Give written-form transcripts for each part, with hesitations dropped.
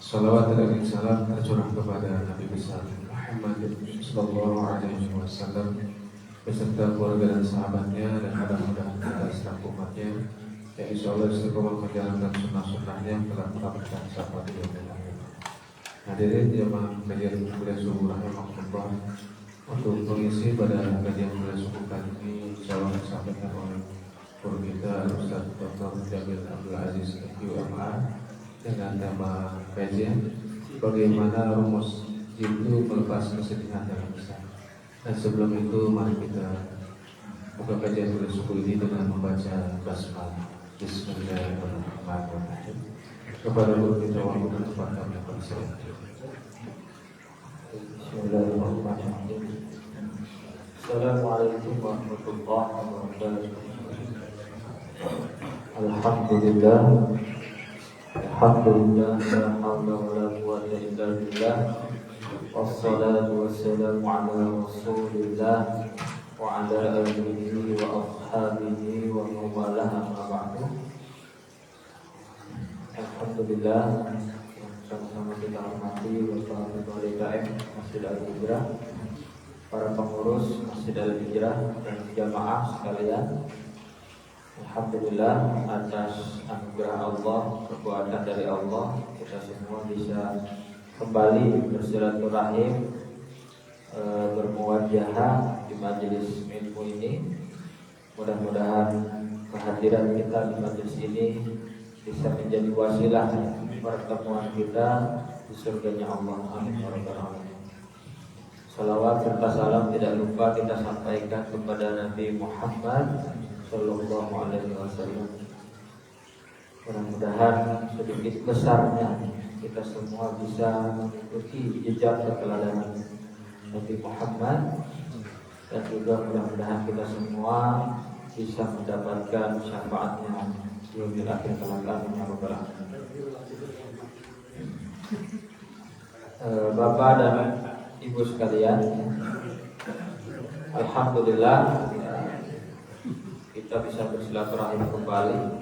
Salawat dan salam tercurah kepada Nabi besar Muhammad sallallahu alaihi wasallam beserta keluarga dan sahabatnya, dan mudah-mudahan kita selaku umatnya yang insyaallah istiqomah menjalankan sunnah-sunnahnya yang telah mendapatkan syafaat di dunia akhirat. Hadirin jemaah kajian kuliah subuh rahimahullah, untuk mengisi pada kajian kuliah subuh kali ini insyaallah disampaikan oleh guru kita Ustaz Dr. Jamil Abdul Aziz QMA dengan tema kajian bagaimana rumus itu melepas kesedihan dalam Islam. Dan sebelum itu mari kita buka kajian kuliah subuh ini dengan membaca basmalah. Bismillahirrahmanirrahim. Kepada guru kita waktu dan tempat kami persilakan. Bismillahirrahmanirrahim. Assalamualaikum warahmatullahi wabarakatuh. Alhamdulillah. Alhamdulillah, la haula wala quwwata illa billah. Wassalatu wassalamu ala Rasulillah wa ala alihi wa ashabihi wa man walaha amma ba'du. Alhamdulillah, sama-sama kita hormati Bapak Ketua DKM Masjid Al-Hijrah, para pengurus Masjid Al-Hijrah dan jamaah sekalian. Alhamdulillah atas anugerah Allah, kekuatan dari Allah, kita semua bisa kembali bersilaturahim, bermuwajahah di majelis ilmu ini. Mudah-mudahan kehadiran kita di majelis ini bisa menjadi wasilah pertemuan kita di surganya Allah. Amin ya rabbal alamin. Salawat serta salam tidak lupa kita sampaikan kepada Nabi Muhammad sallallahu alaihi wasallam. Mudah-mudahan sedikit besarnya kita semua bisa mengikuti jejak keteladanan Nabi Muhammad, dan juga mudah-mudahan kita semua bisa mendapatkan syafaatnya di akhir kelak. Amin ya rabbal alamin. Bapak dan Ibu sekalian, alhamdulillah kita bisa bersilaturahim kembali.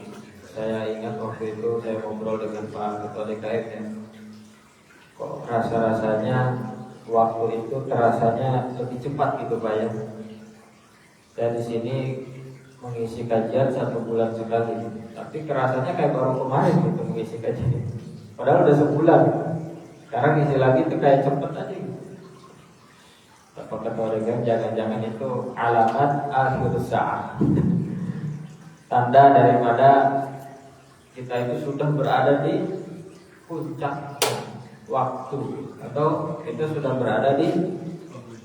Saya ingat waktu itu saya ngobrol dengan Pak Ketua DKM ya. Kok rasa-rasanya waktu itu terasanya lebih cepat gitu Pak ya. Saya di sini mengisi kajian 1 bulan sekali, tapi kerasanya kayak baru kemarin gitu mengisi kajian. Padahal udah sebulan. Sekarang isi lagi tuh kayak cepet aja. Bapak Ketua DKM, jangan-jangan itu alamat akhir sa'ah. Tanda daripada kita itu sudah berada di puncak waktu, atau kita sudah berada di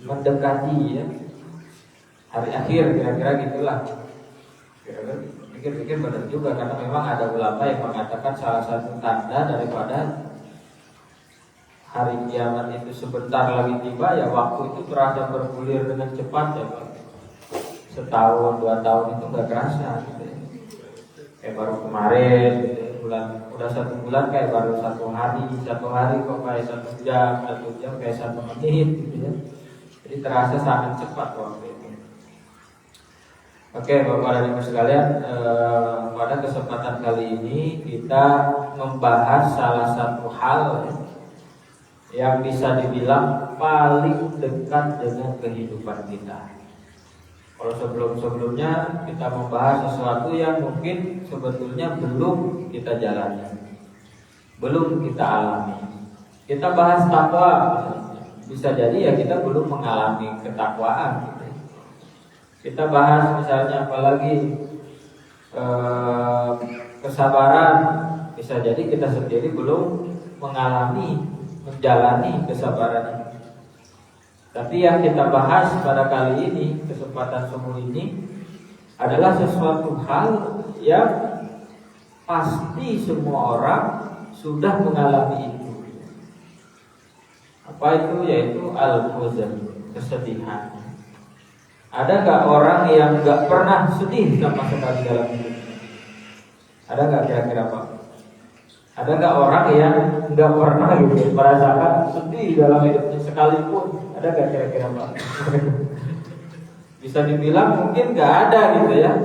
mendekati ya hari akhir, kira-kira gitulah. Kira-kira pikir-pikir benar juga, karena memang ada ulama yang mengatakan salah satu tanda daripada hari kiamat itu sebentar lagi tiba ya waktu itu terasa bergulir dengan cepat ya Pak. Setahun 2 tahun itu nggak kerasa gitu ya. Kayak baru kemarin gitu ya. Udah 1 bulan kayak baru 1 hari kok kayak 1 jam kayak 1 menit gitu ya. Jadi terasa sangat cepat waktu itu. Oke Bapak dan Ibu sekalian, pada kesempatan kali ini kita membahas salah satu hal yang bisa dibilang paling dekat dengan kehidupan kita. Kalau sebelum-sebelumnya kita membahas sesuatu yang mungkin sebetulnya belum kita jalani, belum kita alami. Kita bahas takwa, bisa jadi ya kita belum mengalami ketakwaan. Kita bahas misalnya apalagi kesabaran, bisa jadi kita sendiri belum menjalani kesabaran. Tapi yang kita bahas pada kali ini, kesempatan semua ini adalah sesuatu hal yang pasti semua orang sudah mengalami itu. Apa itu? Yaitu al-huzn, kesedihan. Ada gak orang yang gak pernah sedih sama sekali dalam hidup? Ada gak kira-kira Pak? Ada gak orang yang gak pernah gitu merasakan sedih dalam hidupnya sekalipun? Ada gak kira-kira Pak? Bisa dibilang mungkin gak ada gitu ya.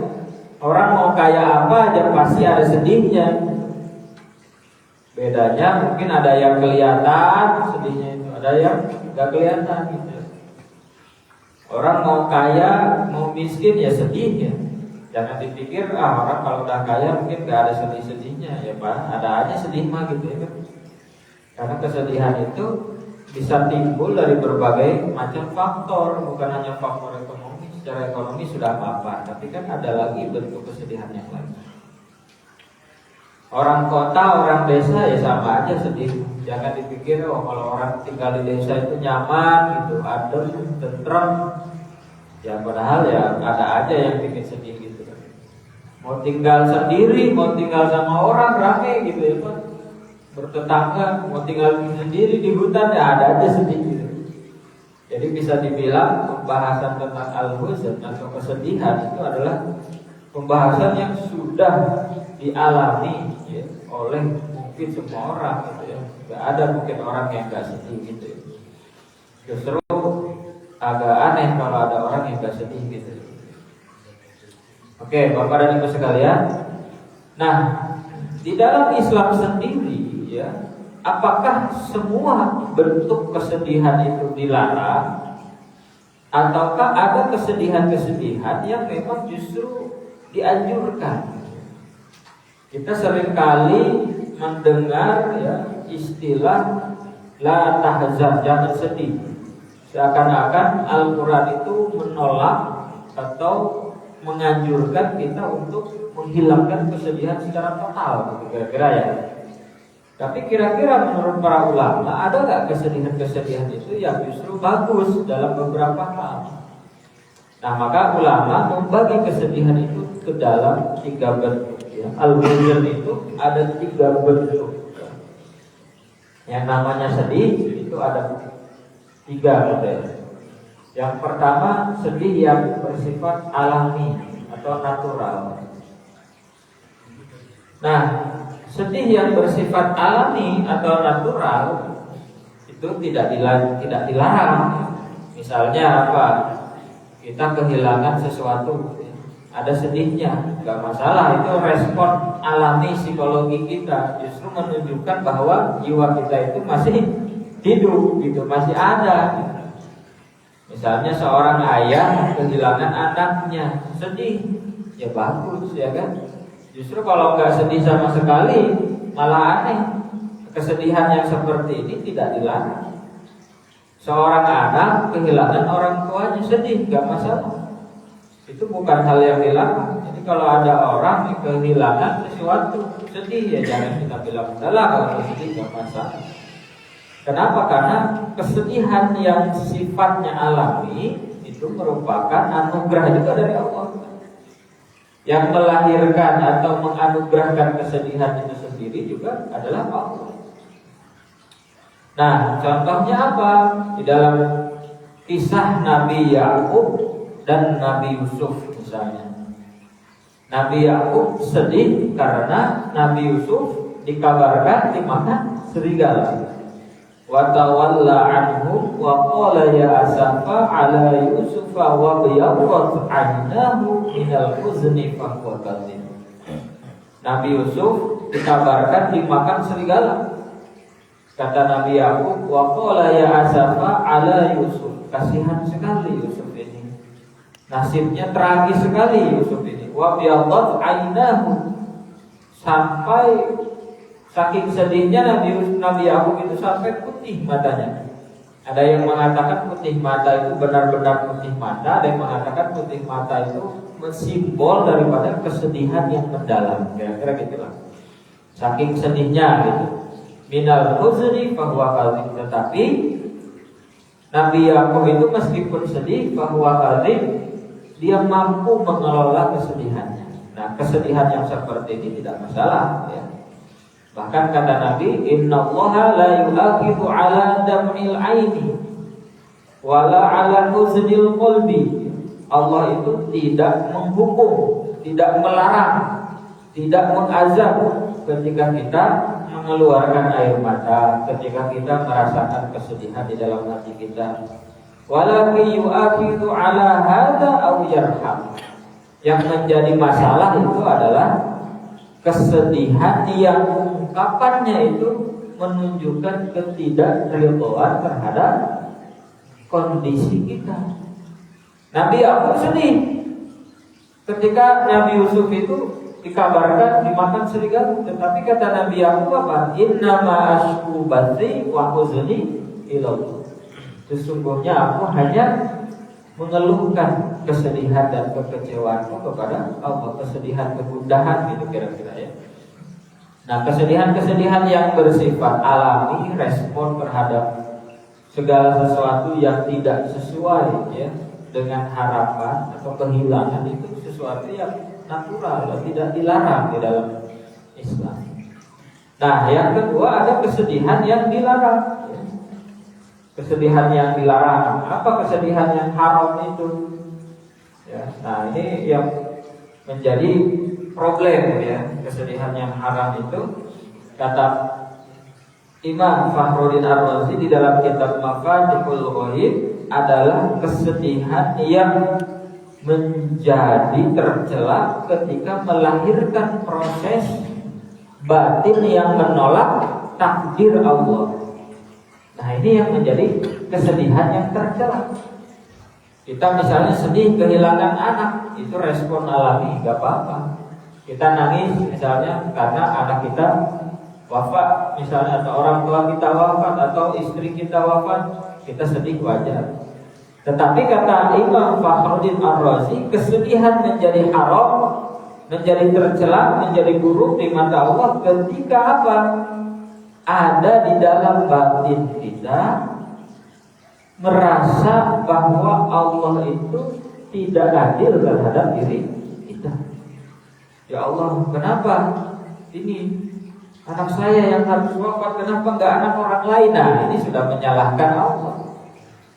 Orang mau kaya apa aja pasti ada sedihnya. Bedanya mungkin ada yang kelihatan sedihnya itu, ada yang nggak kelihatan gitu. Orang mau kaya, mau miskin ya sedih ya. Jangan dipikir orang kalau udah kaya mungkin nggak ada sedih-sedihnya ya Pak. Ada aja sedih mah gitu ya kan. Karena kesedihan itu bisa timbul dari berbagai macam faktor, bukan hanya faktor ekonomi. Secara ekonomi sudah apa-apa, tapi kan ada lagi bentuk kesedihan yang lain. Orang kota, orang desa ya sama aja sedih. Jangan dipikir kalau orang tinggal di desa itu nyaman gitu, adem, tentrem. Ya padahal ya ada aja yang bikin sedih gitu kan. Mau tinggal sendiri, mau tinggal sama orang rame gitu ya Pak. Bertetangga, mau tinggal sendiri di hutan ya ada aja sedih gitu. Jadi bisa dibilang pembahasan tentang al-huzn atau kesedihan itu adalah pembahasan yang sudah dialami ya, oleh mungkin semua orang gitu ya. Gak ada mungkin orang yang gak sedih gitu ya. Justru agak aneh kalau ada orang yang gak sedih gitu. Oke, Bapak dan Ibu sekalian. Nah, di dalam Islam sendiri ya, apakah semua bentuk kesedihan itu dilarang, ataukah ada kesedihan-kesedihan yang memang justru dianjurkan? Kita seringkali mendengar ya istilah la tahzan, jangan sedih. Seakan-akan Al-Quran itu menolak atau menganjurkan kita untuk menghilangkan kesedihan secara total, kira-kira ya. Tapi kira-kira menurut para ulama ada nggak kesedihan-kesedihan itu yang justru bagus dalam beberapa hal? Nah maka ulama membagi kesedihan itu ke dalam 3 bentuk. Ya. Al-huzn itu ada 3 bentuk. Yang namanya sedih itu ada 3 model. Yang pertama sedih yang bersifat alami atau natural. Nah, sedih yang bersifat alami atau natural itu tidak dilarang. Misalnya apa? Kita kehilangan sesuatu, ada sedihnya, nggak masalah. Itu respon alami psikologi kita, justru menunjukkan bahwa jiwa kita itu masih hidup, gitu, masih ada. Misalnya seorang ayah kehilangan anaknya, sedih, ya bagus, ya kan? Justru kalau nggak sedih sama sekali, malah aneh. Kesedihan yang seperti ini tidak dilarang. Seorang anak kehilangan orang tuanya, sedih, nggak masalah. Itu bukan hal yang dilarang. Jadi kalau ada orang yang kehilangan sesuatu, sedih, ya jangan kita bilang udahlah kalau sedih nggak masalah. Kenapa? Karena kesedihan yang sifatnya alami itu merupakan anugerah juga dari Allah. Yang melahirkan atau menganugerahkan kesedihan itu sendiri juga adalah Allah. Nah, contohnya apa? Di dalam kisah Nabi Yakub dan Nabi Yusuf misalnya. Nabi Yakub sedih karena Nabi Yusuf dikabarkan dimakan serigala. Wa tawalla anhum wa qala ya asafa ala Yusufa wa biyaddat 'aynahu minal huzni fa huwa kadhib. Nabi Yusuf dikabarkan dimakan serigala. Kata Nabi Yakub, wa qala ya asafa ala Yusuf. Kasihan sekali Yusuf ini. Nasibnya tragis sekali Yusuf ini. Wa biyaddat 'aynahu. Sampai saking sedihnya Nabi Yakub itu sampai putih matanya. Ada yang mengatakan putih mata itu benar-benar putih mata, ada yang mengatakan putih mata itu mensimbol daripada kesedihan yang mendalam. Kira-kira gitulah. Saking sedihnya gitu. Minal huzni fa huwa kadhib. Tetapi Nabi Yakub itu meskipun sedih fa huwa kadhib, dia mampu mengelola kesedihannya. Nah, kesedihan yang seperti ini tidak masalah ya. Bahkan kata Nabi, innallaha la yu'aqibu 'ala dam'il 'aini wala 'ala huznil qalbi. Allah itu tidak menghukum, tidak melarang, tidak mengazab ketika kita mengeluarkan air mata, ketika kita merasakan kesedihan di dalam hati kita. Walakin yu'aqibu 'ala hadza aw yarham. Yang menjadi masalah itu adalah kesedihan yang ungkapannya itu menunjukkan ketidakridhaan terhadap kondisi kita. Nabi Yakub sedih ketika Nabi Yusuf itu dikabarkan dimakan serigala. Tetapi kata Nabi Yakub apa? Innama ashku bathi wa huzni ilallah. Sesungguhnya aku hanya mengeluhkan kesedihan dan kekecewaanku kepada Allah, kesedihan, kegundahan gitu kira-kira ya. Nah, kesedihan-kesedihan yang bersifat alami, respon terhadap segala sesuatu yang tidak sesuai ya dengan harapan atau kehilangan, itu sesuatu yang natural dan tidak dilarang di dalam Islam. Nah, yang kedua ada kesedihan yang dilarang. Kesedihan yang dilarang. Apa kesedihan yang haram itu? Ya, nah ini yang menjadi problem ya, kesedihan yang haram itu. Kata Imam Fakhruddin Ar-Razi di dalam kitab Mafatihul Ghaib adalah kesedihan yang menjadi tercela ketika melahirkan proses batin yang menolak takdir Allah. Nah ini yang menjadi kesedihan yang tercela. Kita misalnya sedih kehilangan anak, itu respon alami, gak apa-apa. Kita nangis misalnya karena anak kita wafat misalnya, atau orang tua kita wafat, atau istri kita wafat, kita sedih, wajar. Tetapi kata Imam Fakhruddin Ar-Razi, kesedihan menjadi haram, menjadi tercela, menjadi buruk di mata Allah ketika apa? Ada di dalam batin kita merasa bahwa Allah itu tidak adil terhadap diri kita. Ya Allah, kenapa ini anak saya yang harus wafat, kenapa enggak anak orang lain? Nah, ini sudah menyalahkan Allah.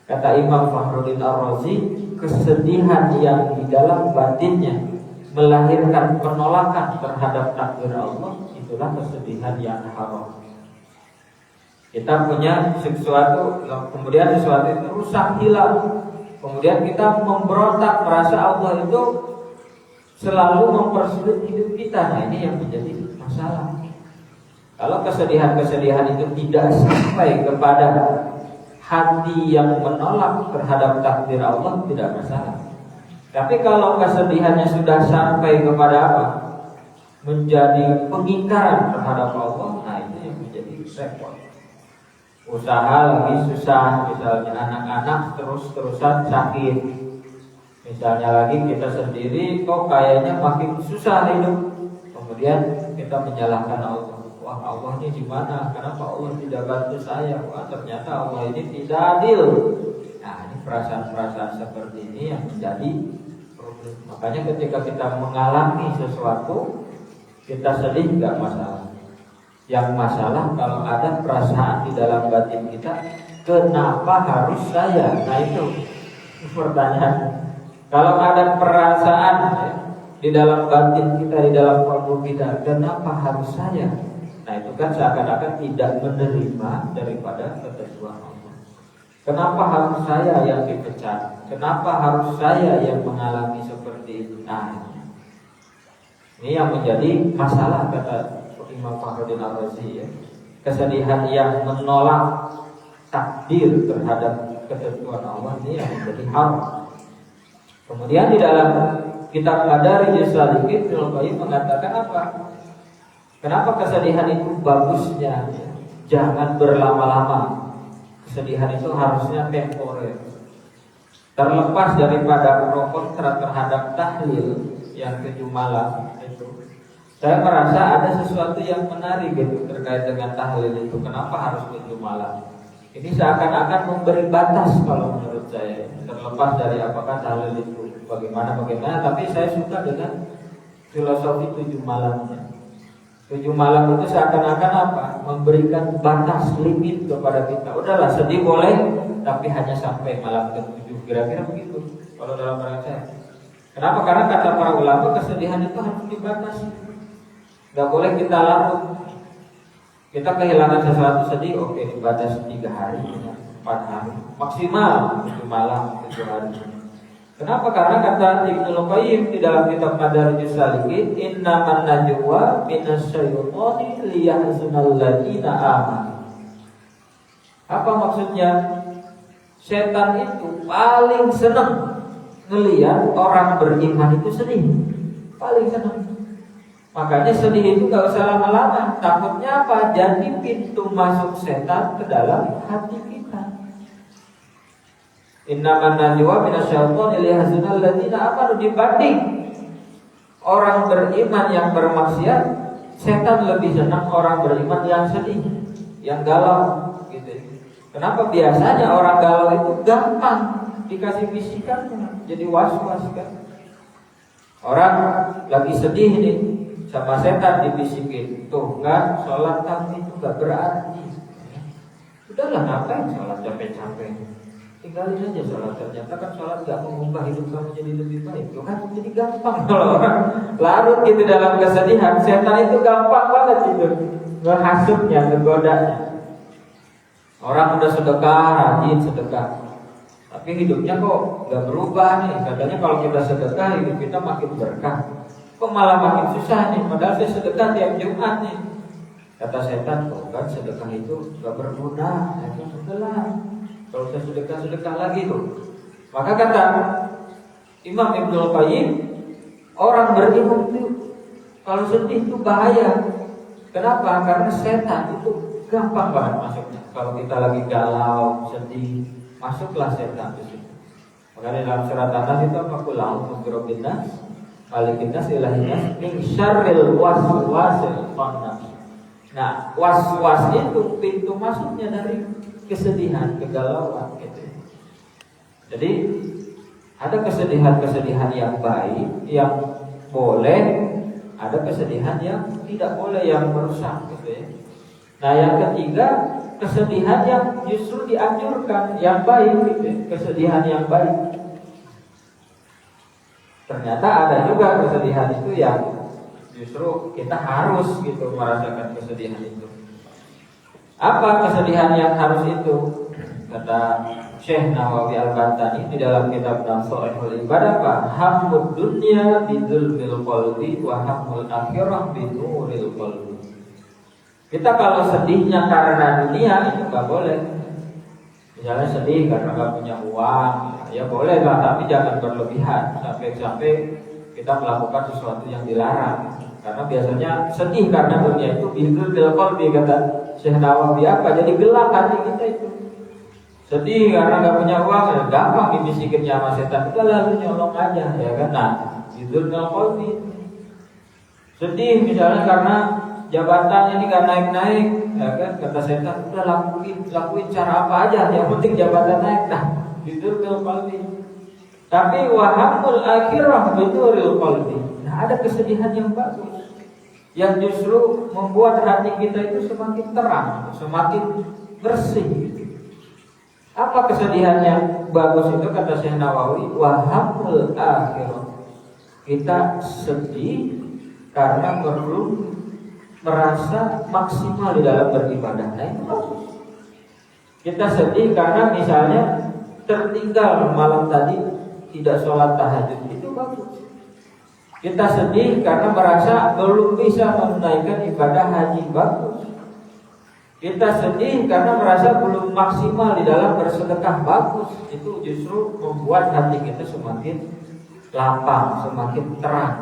Kata Imam Fakhruddin Ar-Razi, kesedihan yang di dalam batinnya melahirkan penolakan terhadap takdir Allah, itulah kesedihan yang haram. Kita punya sesuatu, kemudian sesuatu itu rusak, hilang, kemudian kita memberontak, merasa Allah itu selalu mempersulit hidup kita. Nah ini yang menjadi masalah. Kalau kesedihan-kesedihan itu tidak sampai kepada hati yang menolak terhadap takdir Allah, tidak masalah. Tapi kalau kesedihannya sudah sampai kepada apa? Menjadi pengingkaran terhadap Allah, nah itu yang menjadi repot. Usaha lagi susah, misalnya anak-anak terus-terusan sakit, misalnya lagi kita sendiri kok kayaknya makin susah hidup, kemudian kita menyalahkan Allah. Wah, Allah ini di mana? Kenapa Allah tidak bantu saya? Wah, ternyata Allah ini tidak adil. Nah, ini perasaan-perasaan seperti ini yang menjadi problem. Makanya ketika kita mengalami sesuatu, kita sedih nggak masalah. Yang masalah kalau ada perasaan di dalam batin kita, kenapa harus saya? Nah itu pertanyaan. Kalau ada perasaan ya, di dalam batin kita, di dalam kalbu kita, kenapa harus saya? Nah itu kan seakan-akan tidak menerima daripada ketentuan Allah. Kenapa harus saya yang dipecat? Kenapa harus saya yang mengalami seperti itu? Nah ini yang menjadi masalah, kata Imam Fakhruddin Ar-Razi ya. Kesedihan yang menolak takdir terhadap ketentuan Allah ini yang menjadi haram. Kemudian di dalam kitab Madarijus Salikin Ibnu Qayyim mengatakan apa? Kenapa kesedihan itu bagusnya ya? Jangan berlama-lama. Kesedihan itu harusnya temporer. Terlepas daripada pro kontra terhadap tahlil yang 7 malam itu, saya merasa ada sesuatu yang menarik gitu terkait dengan tahlil itu. Kenapa harus 7 malam? Ini seakan-akan memberi batas kalau menurut saya. Terlepas dari apakah tahlil itu bagaimana, tapi saya suka dengan filosofi 7 malamnya. 7 malam itu seakan-akan apa? Memberikan batas, limit kepada kita. Udahlah, sedih boleh, tapi hanya sampai malam ke-7. Kira-kira begitu kalau dalam pandangan saya. Kenapa? Karena kata para ulama, kesedihan itu harus dibatasi. Gak boleh kita larut. Kita kehilangan sesuatu sedih, oke, dibatasi 3 hari, 4 hari, maksimal 7 malam, 7 hari. Kenapa? Karena kata Ibnu Qayyim di dalam kitab Madarijus Salikin, innaman najwa minasyaitoni liyahzunal ladzina amanu. Apa maksudnya? Setan itu paling senang ngelihat orang beriman itu sedih. Paling senang. Makanya sedih itu gak usah lama-lama. Takutnya apa? Jadi pintu masuk setan ke dalam hati kita. Innaman najwa minasyaitoni liyahzunal ladzina amanu, dibanding orang beriman yang bermaksiat, setan lebih senang orang beriman yang sedih, yang galau gitu. Kenapa? Biasanya orang galau itu gampang dikasih bisikan, jadi was-was kan. Orang lagi sedih nih, sama setan dibisikin, tuh kan sholat kamu itu gak berarti. Udahlah, ngapain sholat capek-capek, tinggalin aja sholat. Ternyata kan sholat gak mengubah hidup kamu jadi lebih baik. Tuh kan jadi gampang. Kalau orang larut gitu dalam kesedihan, setan itu gampang banget itu ngehasutnya, ngegodanya. Orang udah sedekah, rajin sedekah, tapi hidupnya kok gak berubah nih. Katanya kalau kita sedekah hidup kita makin berkah, kok malah makin susah nih. Padahal saya sedekah tiap Jumat nih. Kata setan, kok kan sedekah itu gak berguna. Itu udahlah, kalau saya sedekah lagi tuh. Maka kata Imam Ibnu Qayyim, orang beriman itu kalau sedih itu bahaya. Kenapa? Karena setan itu gampang banget masuknya. Kalau kita lagi galau, sedih, masuklah setan di situ. Makanya dalam surat An-Nas itu apa? Qul a'udzu birabbin nas, malikin nas, ilahin nas, min syarril waswasil khannas. Nah, was-was itu pintu masuknya dari kesedihan, kegalauan gitu. Jadi ada kesedihan-kesedihan yang baik, yang boleh, ada kesedihan yang tidak boleh, yang merusak gitu ya. Nah, yang ketiga, kesedihan yang justru dianjurkan, yang baik gitu ya. Kesedihan yang baik. Ternyata ada juga kesedihan itu yang justru kita harus gitu merasakan kesedihan itu. Apa kesedihan yang harus itu? Kata Syekh Nawawi Al-Bantani di dalam kitab Nasha'ihul Ibadah, apa? Hammud dunya bidzulmil qalbi wa hammul akhirah binuril qalbi. Kita kalau sedihnya karena dunia itu gak boleh. Misalnya sedih karena gak punya uang, ya boleh lah, tapi jangan berlebihan sampai kita melakukan sesuatu yang dilarang. Karena biasanya sedih karena dunia itu bidzulmil qalbi, kata Syekh Nawawi, apa? Jadi gelap hati kita itu. Sedih karena gak punya uang, ya gampang dibisikinnya sama setan. Kita lalu nyolong aja, ya kan? Nah, bidzulmil qalbi. Sedih misalnya karena jabatan ini gak naik-naik, ya kan? Kata setan, udah lakuin cara apa aja, yang penting jabatan naik. Nah, bidzulmil qalbi. Tapi wahamul akhirah binuril qalbi. Nah, ada kesedihan yang bagus, yang justru membuat hati kita itu semakin terang, semakin bersih. Apa kesedihan yang bagus itu? Kata Syekh Nawawi, wahamul akhirah. Kita sedih karena perlu merasa maksimal di dalam beribadah. Nah, itu bagus. Kita sedih karena misalnya tertinggal malam tadi tidak sholat tahajud. Itu bagus. Kita sedih karena merasa belum bisa menunaikan ibadah haji. Bagus. Kita sedih karena merasa belum maksimal di dalam bersedekah. Bagus. Itu justru membuat hati kita semakin lapang, semakin terang.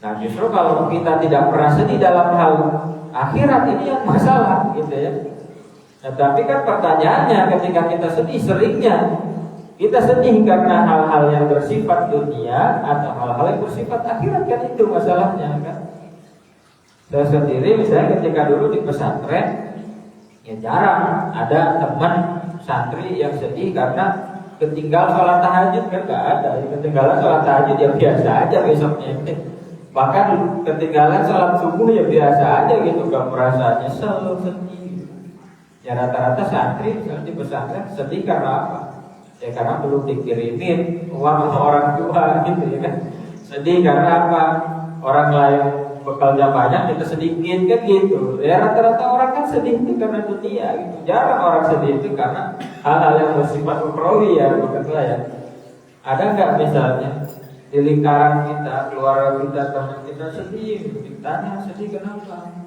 Nah, justru kalau kita tidak merasa di dalam hal akhirat, ini yang masalah gitu ya. Nah, tapi kan pertanyaannya, ketika kita sedih, seringnya kita sedih karena hal-hal yang bersifat dunia atau hal-hal yang bersifat akhirat, kan itu masalahnya kan. Saya sendiri misalnya ketika dulu di pesantren, ya jarang ada teman santri yang sedih karena ketinggalan sholat tahajud, kan gak ada. Ketinggalan sholat tahajud ya biasa aja besoknya. Bahkan ketinggalan sholat subuh ya biasa aja gitu, gak merasa nyesel, sedih. Ya rata-rata santri misalnya di pesantren sedih karena apa? Ya karena belum dikirimin uang sama orang tua gitu ya kan. Sedih karena apa? Orang lain bekalnya banyak, kita sedikit kan gitu. Ya rata-rata orang kan sedih itu karena dunia gitu. Jarang orang sedih itu karena hal-hal yang bersifat ukhrawi ya, bukanlah ya. Ada nggak misalnya di lingkaran kita, keluarga kita, teman kita sedih, ditanya sedih kenapa?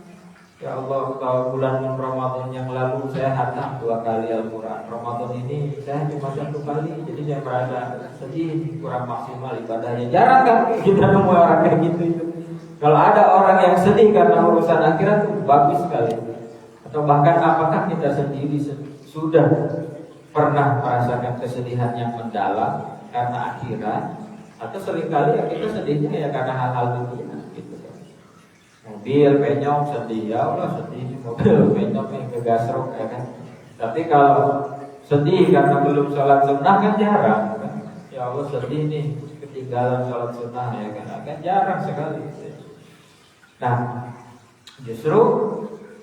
Ya Allah, kalau bulan Ramadan yang lalu saya hatam 2 kali Al-Quran. Ramadan ini saya cuma 1 kali, jadi saya merasa sedih, kurang maksimal ibadahnya. Jarang kan kita nemu orang kayak gitu itu. Kalau ada orang yang sedih karena urusan akhirat itu bagus sekali. Atau bahkan apakah kita sendiri sudah pernah merasakan kesedihan yang mendalam karena akhirat, atau seringkali ya kita sedihnya ya karena hal-hal dunia gitu kan. Mobil penyok sedih, ya Allah sedih mobil penyok yang kegasrok ya kan. Tapi kalau sedih karena belum sholat sunnah kan jarang kan. Ya Allah sedih nih ketinggalan sholat sunnah ya kan jarang sekali. Nah justru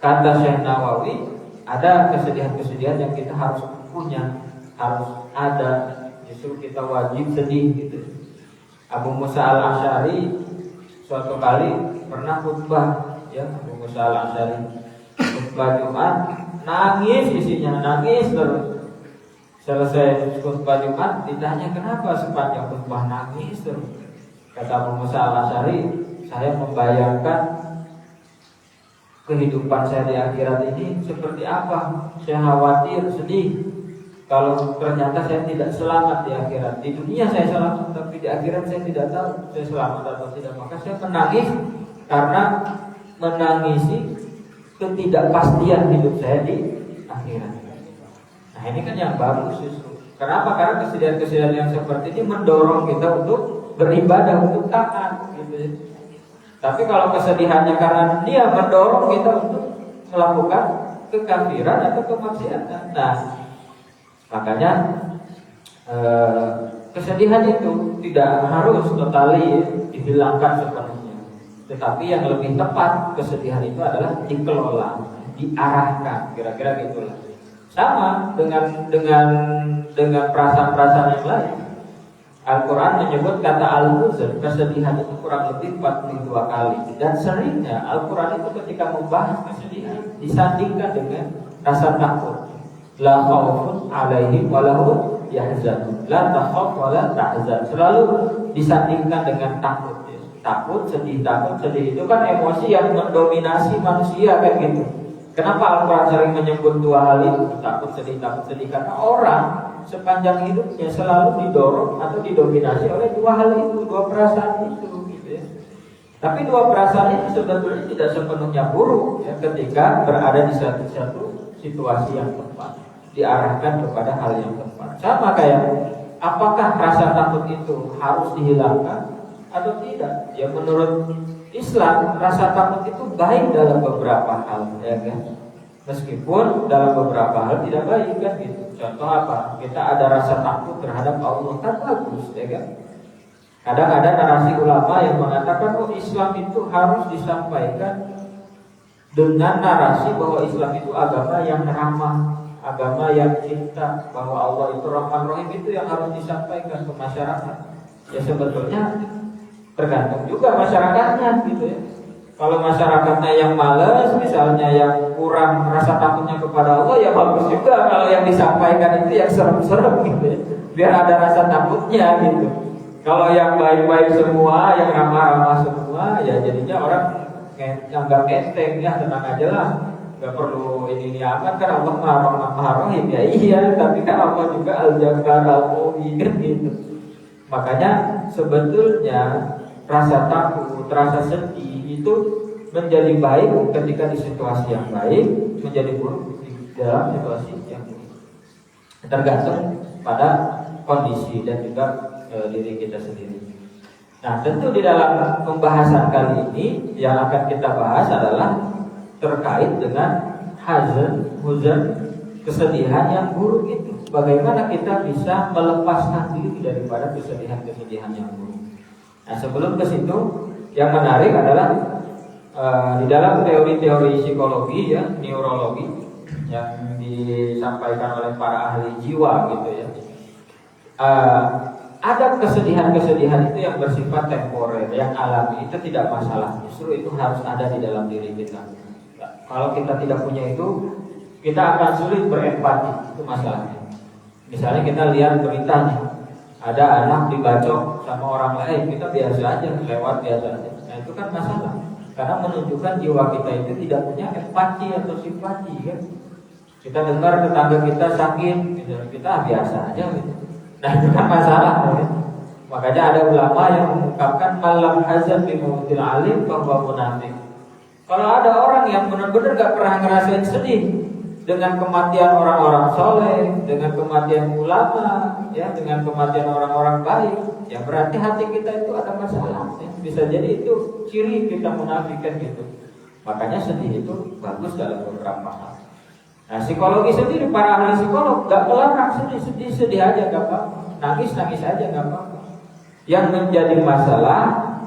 kata Syekh Nawawi ada kesedihan-kesedihan yang kita harus punya, harus ada. Justru kita wajib sedih gitu. Abu Musa al-Asy'ari suatu kali pernah khutbah, ya Abu Musa al-Asy'ari khutbah Jumat, nangis isinya, nangis terus. Selesai khutbah Jumat ditanya kenapa sepanjang khutbah nangis terus. Kata Abu Musa al-Asy'ari, saya membayangkan kehidupan saya di akhirat ini seperti apa. Saya khawatir, sedih kalau ternyata saya tidak selamat di akhirat. Di dunia saya selamat, tapi di akhirat saya tidak tahu saya selamat atau tidak. Maka saya menangis karena menangisi ketidakpastian hidup saya di akhirat. Nah ini kan yang bagus justru. Kenapa? Karena kesedihan-kesedihan yang seperti ini mendorong kita untuk beribadah, untuk taat gitu. Tapi kalau kesedihannya karena dia mendorong kita untuk melakukan kekafiran atau kemaksiatan. Nah makanya kesedihan itu tidak harus totali dihilangkan sepenuhnya. Tetapi yang lebih tepat kesedihan itu adalah dikelola, diarahkan, kira-kira gitulah. Sama dengan perasaan-perasaan yang lain. Al-Quran menyebut kata al-huzn, kesedihan itu kurang lebih 42 kali. Dan seringnya Al-Quran itu ketika membahas kesedihan disandingkan dengan rasa takut. La khaufun alaihim walahum yahzanun. La takhaf wala tahzan. Selalu disandingkan dengan takut. Takut, sedih itu kan emosi yang mendominasi manusia kan gitu. Kenapa Al-Quran sering menyebut 2 hal itu? Takut, sedih. Karena orang sepanjang hidupnya selalu didorong atau didominasi oleh 2 hal itu, 2 perasaan itu gitu ya. Tapi 2 perasaan itu sebetulnya tidak sepenuhnya buruk ya, ketika berada di satu situasi yang tepat, diarahkan kepada hal yang tepat. Sama kayak apakah rasa takut itu harus dihilangkan atau tidak? Ya menurut Islam rasa takut itu baik dalam beberapa hal ya kan. Meskipun dalam beberapa hal tidak baik kan gitu. Contoh apa? Kita ada rasa takut terhadap Allah kan bagus ya kan. Kadang ada narasi ulama yang mengatakan Islam itu harus disampaikan dengan narasi bahwa Islam itu agama yang ramah, agama yang cinta, bahwa Allah itu Rahman Rahim, itu yang harus disampaikan ke masyarakat. Ya sebetulnya tergantung juga masyarakatnya gitu ya. Kalau masyarakatnya yang malas, misalnya yang kurang rasa takutnya kepada Allah, ya bagus juga kalau yang disampaikan itu yang serem-serem gitu ya. Biar ada rasa takutnya gitu. Kalau yang baik-baik semua, yang ramah-ramah semua, ya jadinya orang nganggap enteng, ya tenang aja lah, nggak perlu ini amat kan Allah Maha Rahim ya. Iya, tapi kan Allah juga Al-Jabbar Al-Mu'min gitu. Makanya sebetulnya rasa takut, rasa sedih itu menjadi baik ketika di situasi yang baik, menjadi buruk di dalam situasi yang buruk. Tergantung pada kondisi dan juga diri kita sendiri. Nah, tentu di dalam pembahasan kali ini yang akan kita bahas adalah terkait dengan huzn, kesedihan yang buruk itu. Bagaimana kita bisa melepaskan diri daripada kesedihan-kesedihan yang buruk. Nah, sebelum ke situ, yang menarik adalah di dalam teori-teori psikologi ya, neurologi yang disampaikan oleh para ahli jiwa gitu ya. Ada kesedihan-kesedihan itu yang bersifat temporer, yang alami, itu tidak masalah. Justru itu harus ada di dalam diri kita. Kalau kita tidak punya itu, kita akan sulit berempati, itu masalahnya. Misalnya kita lihat beritanya, Ada anak dibacok sama orang lain, kita biasa aja, lewat biasa aja. Nah itu kan masalah, karena menunjukkan jiwa kita itu tidak punya empati atau simpati kan. Kita dengar tetangga kita sakit, gitu, kita biasa aja gitu. Nah itu kan masalah kan? Makanya ada ulama yang mengungkapkan malam hazan bi mautil alim bahwa munafik. Kalau ada orang yang benar-benar gak pernah ngerasain sedih dengan kematian orang-orang soleh, dengan kematian ulama, ya, dengan kematian orang-orang baik, ya berarti hati kita itu ada masalah. Ya. Bisa jadi itu ciri kita munafikan gitu. Makanya sedih itu bagus dalam beberapa hal. Nah psikologi sendiri, para ahli psikolog gak melarang sedih aja gak apa-apa, nangis aja gak apa-apa. Yang menjadi masalah,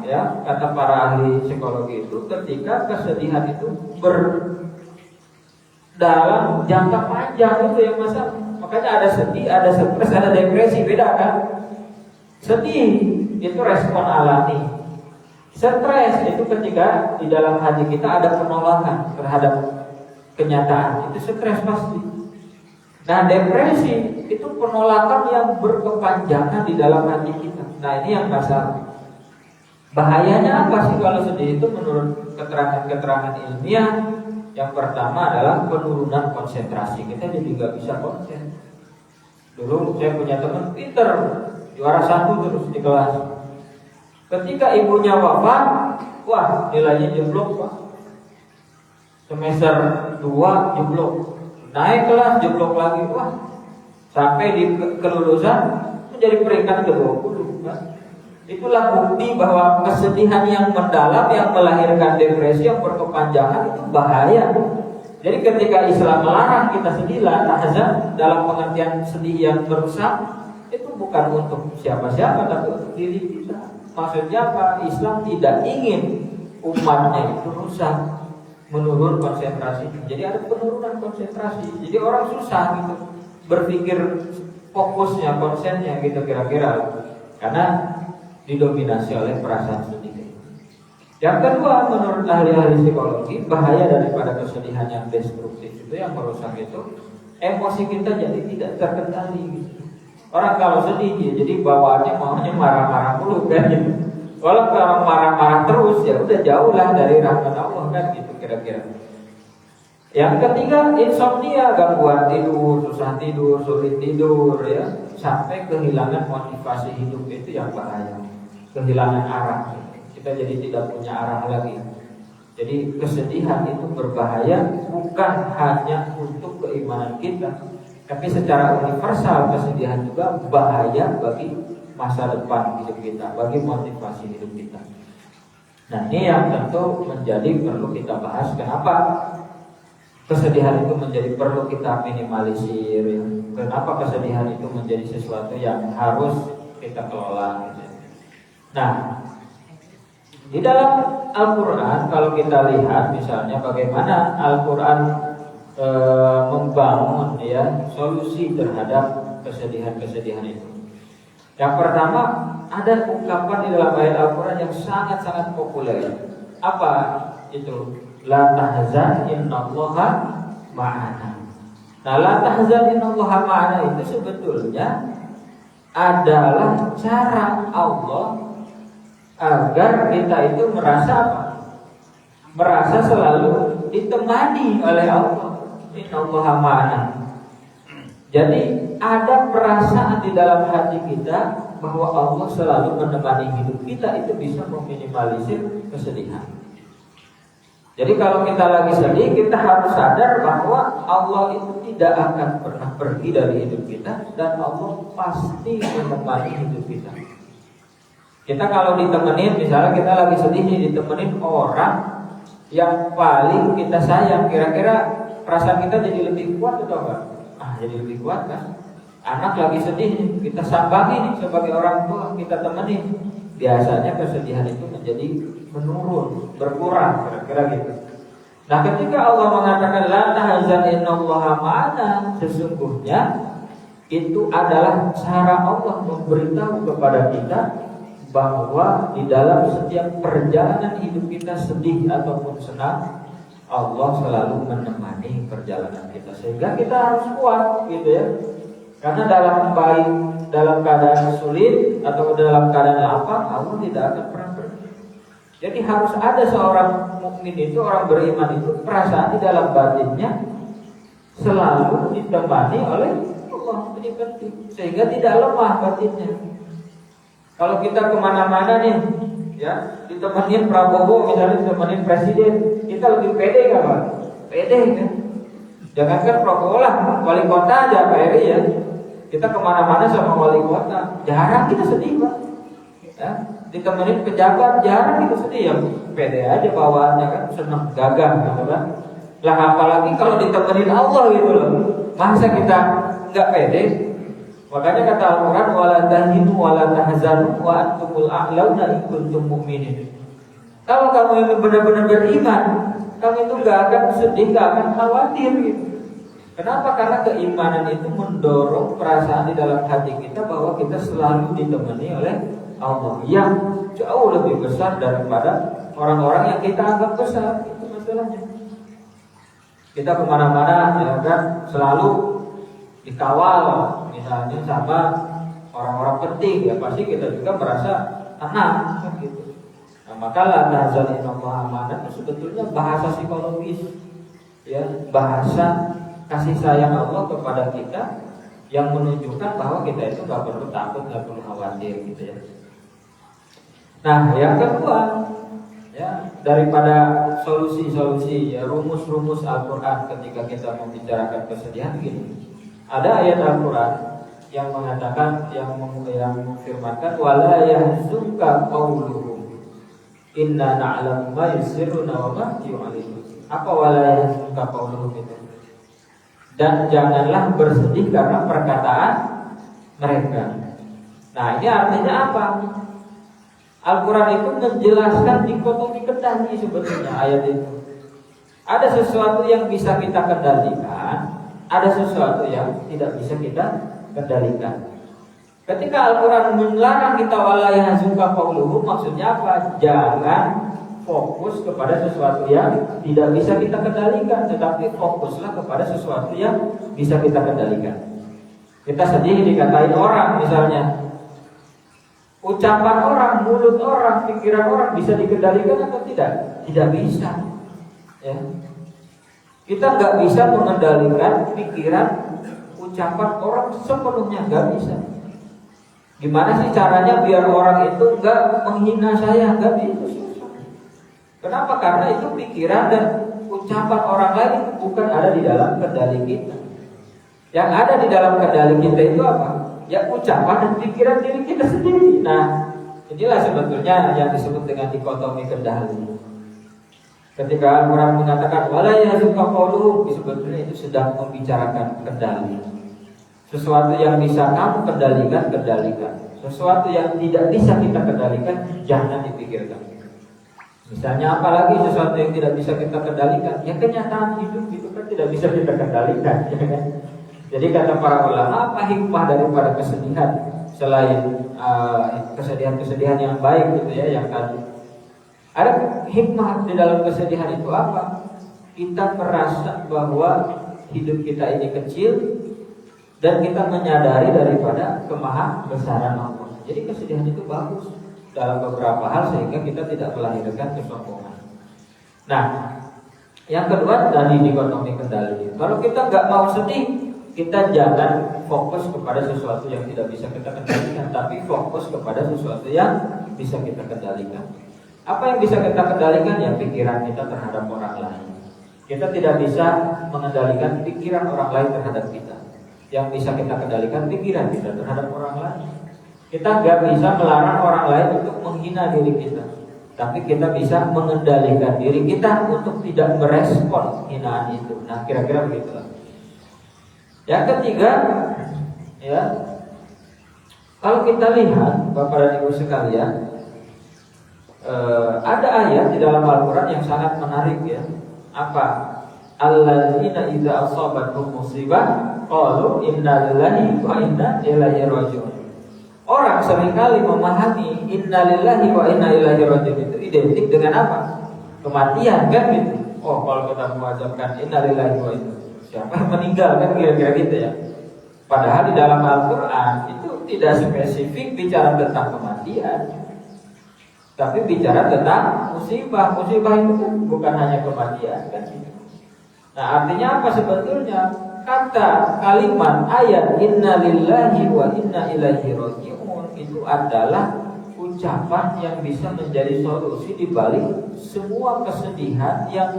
ya kata para ahli psikologi itu, ketika kesedihan itu dalam jangka panjang itu yang masalah. Makanya ada sedih, ada stres, ada depresi, beda kan? Sedih itu respon alami. Stres itu ketika di dalam hati kita ada penolakan terhadap kenyataan, itu stres pasti. Nah depresi itu penolakan yang berkepanjangan di dalam hati kita. Nah ini yang masalah. Bahayanya apa sih kalau sedih itu menurut keterangan-keterangan ilmiah? Yang pertama adalah penurunan konsentrasi. Kita jadi gak bisa konsen. Dulu saya punya teman pinter, juara 1 terus di kelas. Ketika ibunya wafat, wah nilainya jeblok Pak. Semester 2 jeblok, naik kelas jeblok lagi, wah sampai di kelulusan menjadi peringkat ke-20 Pak. Itulah bukti bahwa kesedihan yang mendalam yang melahirkan depresi yang berkepanjangan itu bahaya. Jadi ketika Islam melarang kita sedih, la tahzan, dalam pengertian sedih yang merusak, itu bukan untuk siapa-siapa tapi untuk diri kita. Maksudnya apa? Islam tidak ingin umatnya itu rusak, menurun konsentrasi. Jadi ada penurunan konsentrasi. Jadi orang susah gitu berpikir fokusnya, konsennya gitu kira-kira. Karena didominasi oleh perasaan sedih. Yang kedua, menurut ahli-ahli psikologi, bahaya daripada kesedihan yang destruktif itu, yang merusak itu, emosi kita jadi tidak terkendali. Orang kalau sedih jadi bawaannya maunya marah-marah mulu kan gitu. Kalau marah-marah terus ya udah jauh lah dari rahmat Allah kan gitu kira-kira. Yang ketiga, insomnia, gangguan tidur, susah tidur, sulit tidur ya, sampai kehilangan motivasi hidup itu yang bahaya. Kehilangan arah, kita jadi tidak punya arah lagi. Jadi kesedihan itu berbahaya bukan hanya untuk keimanan kita, tapi secara universal kesedihan juga bahaya bagi masa depan hidup kita, bagi motivasi hidup kita. Nah ini yang tentu menjadi perlu kita bahas. Kenapa kesedihan itu menjadi perlu kita minimalisir? Kenapa kesedihan itu menjadi sesuatu yang harus kita kelola? Nah, di dalam Al-Quran kalau kita lihat misalnya bagaimana Al-Quran membangun ya solusi terhadap kesedihan-kesedihan itu. Yang pertama, ada ungkapan di dalam ayat Al-Quran yang sangat-sangat populer. Apa itu? La tahzan innallaha ma'ana. Nah, la tahzan innallaha ma'ana itu sebetulnya adalah cara Allah agar kita itu merasa apa? Merasa selalu ditemani oleh Allah. Innallaha ma'ana. Jadi ada perasaan di dalam hati kita bahwa Allah selalu menemani hidup kita, itu bisa meminimalisir kesedihan. Jadi kalau kita lagi sedih, kita harus sadar bahwa Allah itu tidak akan pernah pergi dari hidup kita, dan Allah pasti menemani hidup kita. Kita kalau ditemenin, misalnya kita lagi sedih nih, ditemenin orang yang paling kita sayang, kira-kira perasaan kita jadi lebih kuat atau enggak? Jadi lebih kuat kan? Anak lagi sedih nih, kita sambangi nih sebagai orang tua, kita temenin. Biasanya kesedihan itu menjadi menurun, berkurang, kira-kira gitu. Nah ketika Allah mengatakan la tahzan innallaha ma'ana, sesungguhnya itu adalah cara Allah memberitahu kepada kita bahwa di dalam setiap perjalanan hidup kita, sedih ataupun senang, Allah selalu menemani perjalanan kita, sehingga kita harus kuat gitu ya. Karena dalam keadaan sulit atau dalam keadaan lapang, Allah tidak akan pernah pergi. Jadi harus ada seorang mukmin itu, orang beriman itu, perasaan di dalam batinnya selalu ditemani oleh Allah. Ini penting, sehingga tidak lemah batinnya. Kalau kita kemana-mana nih, ya, ditemenin Prabowo misalnya, ditemenin Presiden, kita lebih pede nggak Pak? Pede kan? Jangankan Prabowo lah, wali kota aja Pak Eri ya. Kita kemana-mana sama wali kota, jarang kita sedih Pak. Ya, ditemenin pejabat, jarang kita sedih ya. Pede aja bawaannya kan, senang gagah gitu kan. Lah apalagi kalau ditemenin Allah gitu loh. Masa kita nggak pede? Makanya kata Al-Quran, wala tahinu wala tahzanu wa antumul a'launa in kuntum mu'minin. Kalau kamu itu benar-benar beriman, kamu itu gak akan sedih, gak akan khawatir gitu. Kenapa? Karena keimanan itu mendorong perasaan di dalam hati kita bahwa kita selalu ditemani oleh Allah yang jauh lebih besar daripada orang-orang yang kita anggap besar. Itu masalahnya. Kita kemana-mana ya kan selalu dikawal misalnya sama orang-orang penting, ya pasti kita juga merasa tenang kan gitu. Nah, maka la tahzan innallaha ma'ana itu sebetulnya bahasa psikologis, ya, bahasa kasih sayang Allah kepada kita yang menunjukkan bahwa kita itu nggak perlu takut, nggak perlu khawatir gitu ya. Nah, yang kedua, ya, daripada solusi-solusi, ya, rumus-rumus Al-Quran ketika kita membicarakan kesedihan gini. Ada ayat Al-Quran yang mengatakan, yang memfirmankan, wala yahzunka qawluhum inna na'lamu ma yusirruna wa ma yu'linun. Apa wala yahzunka qawluhum itu? Dan janganlah bersedih karena perkataan mereka. Nah, ini artinya apa? Al-Quran itu menjelaskan dikotomi kendali sebetulnya ayat itu. Ada sesuatu yang bisa kita kendalikan, ada sesuatu yang tidak bisa kita kendalikan. Ketika Al-Quran melarang kita wala yahzunka qawluhum, maksudnya apa? Jangan fokus kepada sesuatu yang tidak bisa kita kendalikan, tetapi fokuslah kepada sesuatu yang bisa kita kendalikan. Kita sedih dikatain orang misalnya, ucapan orang, mulut orang, pikiran orang bisa dikendalikan atau tidak? Tidak bisa. Ya. Kita nggak bisa mengendalikan pikiran, ucapan orang sepenuhnya, nggak bisa. Gimana sih caranya biar orang itu nggak menghina saya? Nggak bisa. Kenapa? Karena itu pikiran dan ucapan orang lain bukan ada di dalam kendali kita. Yang ada di dalam kendali kita itu apa? Ya ucapan dan pikiran diri kita sendiri. Nah, inilah sebetulnya yang disebut dengan dikotomi kendali. Ketika Al-Quran mengatakan wala yahzunka qawluhum, sebetulnya itu sedang membicarakan kendali. Sesuatu yang bisa kamu kendalikan, kendalikan. Sesuatu yang tidak bisa kita kendalikan, jangan dipikirkan. Misalnya apalagi sesuatu yang tidak bisa kita kendalikan, ya kenyataan hidup itu kan tidak bisa kita kendalikan, ya kan? Jadi kata para ulama, apa hikmah daripada kesedihan selain kesedihan-kesedihan yang baik gitu ya, yang tadi. Ada hikmah di dalam kesedihan itu apa? Kita merasa bahwa hidup kita ini kecil dan kita menyadari daripada kemahabesaran Allah. Jadi kesedihan itu bagus dalam beberapa hal sehingga kita tidak melahirkan kesombongan. Nah, yang kedua tadi dikotomi kendali. Kalau kita nggak mau sedih, kita jangan fokus kepada sesuatu yang tidak bisa kita kendalikan, tapi fokus kepada sesuatu yang bisa kita kendalikan. Apa yang bisa kita kendalikan? Ya pikiran kita terhadap orang lain. Kita tidak bisa mengendalikan pikiran orang lain terhadap kita. Yang bisa kita kendalikan pikiran kita terhadap orang lain. Kita nggak bisa melarang orang lain untuk menghina diri kita, tapi kita bisa mengendalikan diri kita untuk tidak merespon hinaan itu. Nah, kira-kira begitu. Yang ketiga, ya, kalau kita lihat Bapak dan Ibu sekalian, ada ayat di dalam Al-Quran yang sangat menarik ya. Apa? Alladzina idza asabatuhum musibah qalu inna lillahi wa inna ilaihi raji'un. Orang seringkali memahami inna lillahi wa inna ilaihi raji'un itu identik dengan apa? Kematian kan gitu. Oh, kalau kita mengucapkan inna lillahi wa inna, siapa yang meninggal kan kira-kira gitu ya. Padahal di dalam Al-Quran itu tidak spesifik bicara tentang kematian, tapi bicara tentang musibah. Musibah itu kan bukan hanya kematian kan? Nah, artinya apa sebetulnya? Kata kalimat ayat inna lillahi wa inna ilaihi raji'un itu adalah ucapan yang bisa menjadi solusi di balik semua kesedihan yang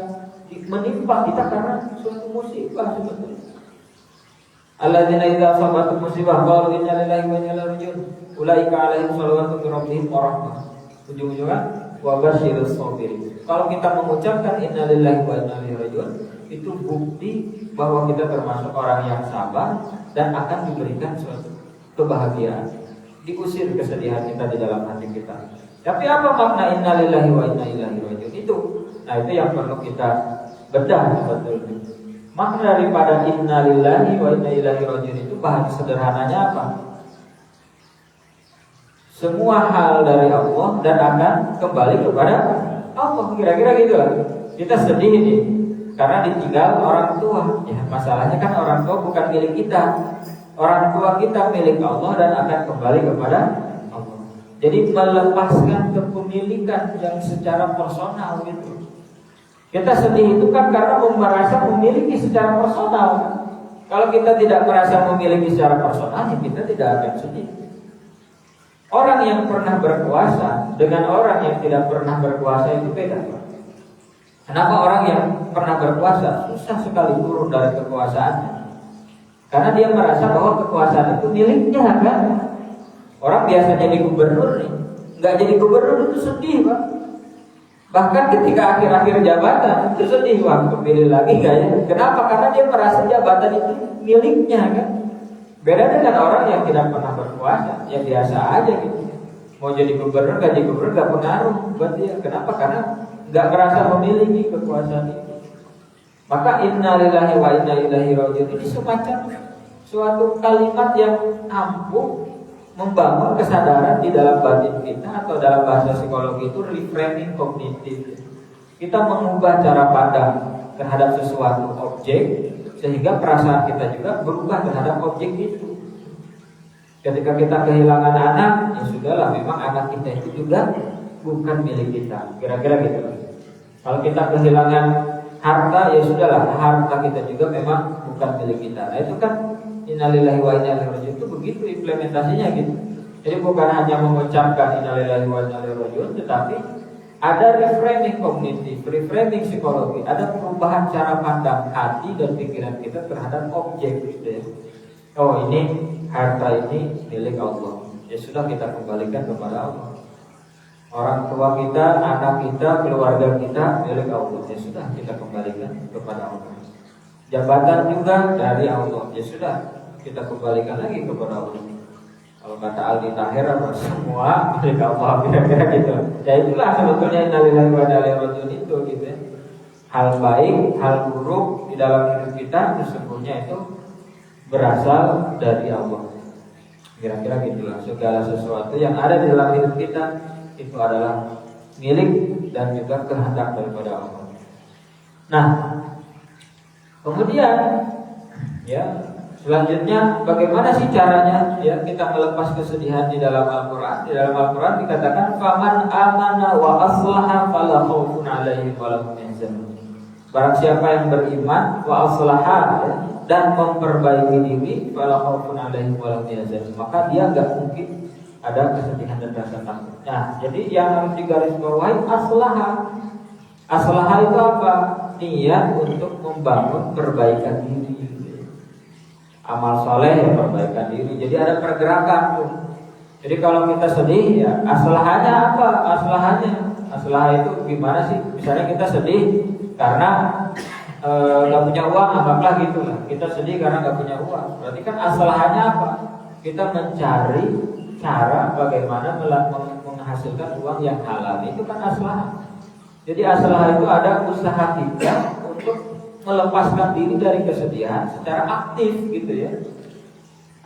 menimpa kita karena suatu musibah sebetulnya. Alladzina idza asabatuhum musibah qalu inna lillahi wa inna ilaihi raji'un ulaika 'alaihim shalawatun min rabbihim wa rahmah. Ujung-ujungnya wa basyirus sabirin. Kalau kita mengucapkan inna lillahi wa inna ilaihi raji'un, itu bukti bahwa kita termasuk orang yang sabar dan akan diberikan suatu kebahagiaan. Diusir kesedihan kita di dalam hati kita. Tapi apa makna inna lillahi wa inna ilaihi raji'un itu? Nah, itu yang perlu kita bedah sebetulnya. Makna daripada inna lillahi wa inna ilaihi raji'un itu bahan sederhananya apa? Semua hal dari Allah dan akan kembali kepada Allah. Kira-kira gitu lah. Kita sedih nih karena ditinggal orang tua. Ya, masalahnya kan orang tua bukan milik kita. Orang tua kita milik Allah dan akan kembali kepada Allah. Jadi melepaskan kepemilikan yang secara personal gitu. Kita sedih itu kan karena merasa memiliki secara personal. Kalau kita tidak merasa memiliki secara personal, ya kita tidak akan sedih. Orang yang pernah berkuasa dengan orang yang tidak pernah berkuasa itu beda. Kenapa orang yang pernah berkuasa susah sekali turun dari kekuasaannya? Karena dia merasa bahwa kekuasaan itu miliknya kan. Orang biasa jadi gubernur nih, nggak jadi gubernur itu sedih Pak. Bahkan ketika akhir-akhir jabatan itu sedih, wah kepilih lagi nggak ya? Kenapa? Karena dia merasa jabatan itu miliknya kan. Beda dengan orang yang tidak pernah berkuasa, ya biasa aja gitu. Mau jadi gubernur, gaji gubernur nggak pengaruh buat dia. Kenapa? Karena nggak merasa memiliki kekuasaan itu. Maka inna lillahi wa inna ilaihi raji'un ini semacam suatu kalimat yang ampuh membangun kesadaran di dalam batin kita, atau dalam bahasa psikologi itu reframing kognitif. Kita mengubah cara pandang terhadap sesuatu objek sehingga perasaan kita juga berubah terhadap objek itu. Ketika kita kehilangan anak, ya sudahlah, memang anak kita itu juga bukan milik kita. Kira-kira gitu. Kalau kita kehilangan harta, ya sudahlah, harta kita juga memang bukan milik kita. Nah itu kan innalillahi wa inna ilaihi raji'un itu begitu implementasinya gitu. Jadi bukan hanya mengucapkan innalillahi wa inna ilaihi raji'un, tetapi ada reframing kognitif, reframing psikologi, ada perubahan cara pandang hati dan pikiran kita terhadap objek gitu ya. Oh ini harta ini milik Allah, ya sudah kita kembalikan kepada Allah. Orang tua kita, anak kita, keluarga kita milik Allah, ya sudah kita kembalikan kepada Allah. Jabatan juga dari Allah, ya sudah kita kembalikan lagi kepada Allah. Kalau kata Aldi Tahir, semua milik Allah, kira-kira gitu. Ya itulah sebetulnya innalillahi wa inna ilaihi raji'un itu gitu ya. Hal baik, hal buruk di dalam hidup kita sesungguhnya itu berasal dari Allah. Kira-kira gitulah. Segala sesuatu yang ada di dalam hidup kita itu adalah milik dan juga kehendak daripada Allah. Nah, kemudian ya selanjutnya bagaimana sih caranya ya kita melepas kesedihan di dalam Al-Qur'an? Di dalam Al-Qur'an dikatakan faman amana wa aslaha fala khaufun 'alaihim wa lahum yahzanun. Barang siapa yang beriman wa aslaha ya, dan memperbaiki diri fala khaufun 'alaihim wa lahum yahzanun, maka dia enggak mungkin ada kesedihan dan rasa takut. Nah, jadi yang harus digarisbawahi aslaha. Aslaha itu apa? Niat untuk membangun perbaikan diri. Amal soleh ya perbaikan diri. Jadi ada pergerakan tuh. Jadi kalau kita sedih ya aslahanya apa? Aslah itu gimana sih? Misalnya kita sedih karena gak punya uang, anggaplah gitu lah. Kita sedih karena gak punya uang. Berarti kan aslahanya apa? Kita mencari cara bagaimana menghasilkan uang yang halal. Itu kan aslah. Jadi aslah itu ada usaha kita untuk melepaskan diri dari kesedihan secara aktif gitu ya.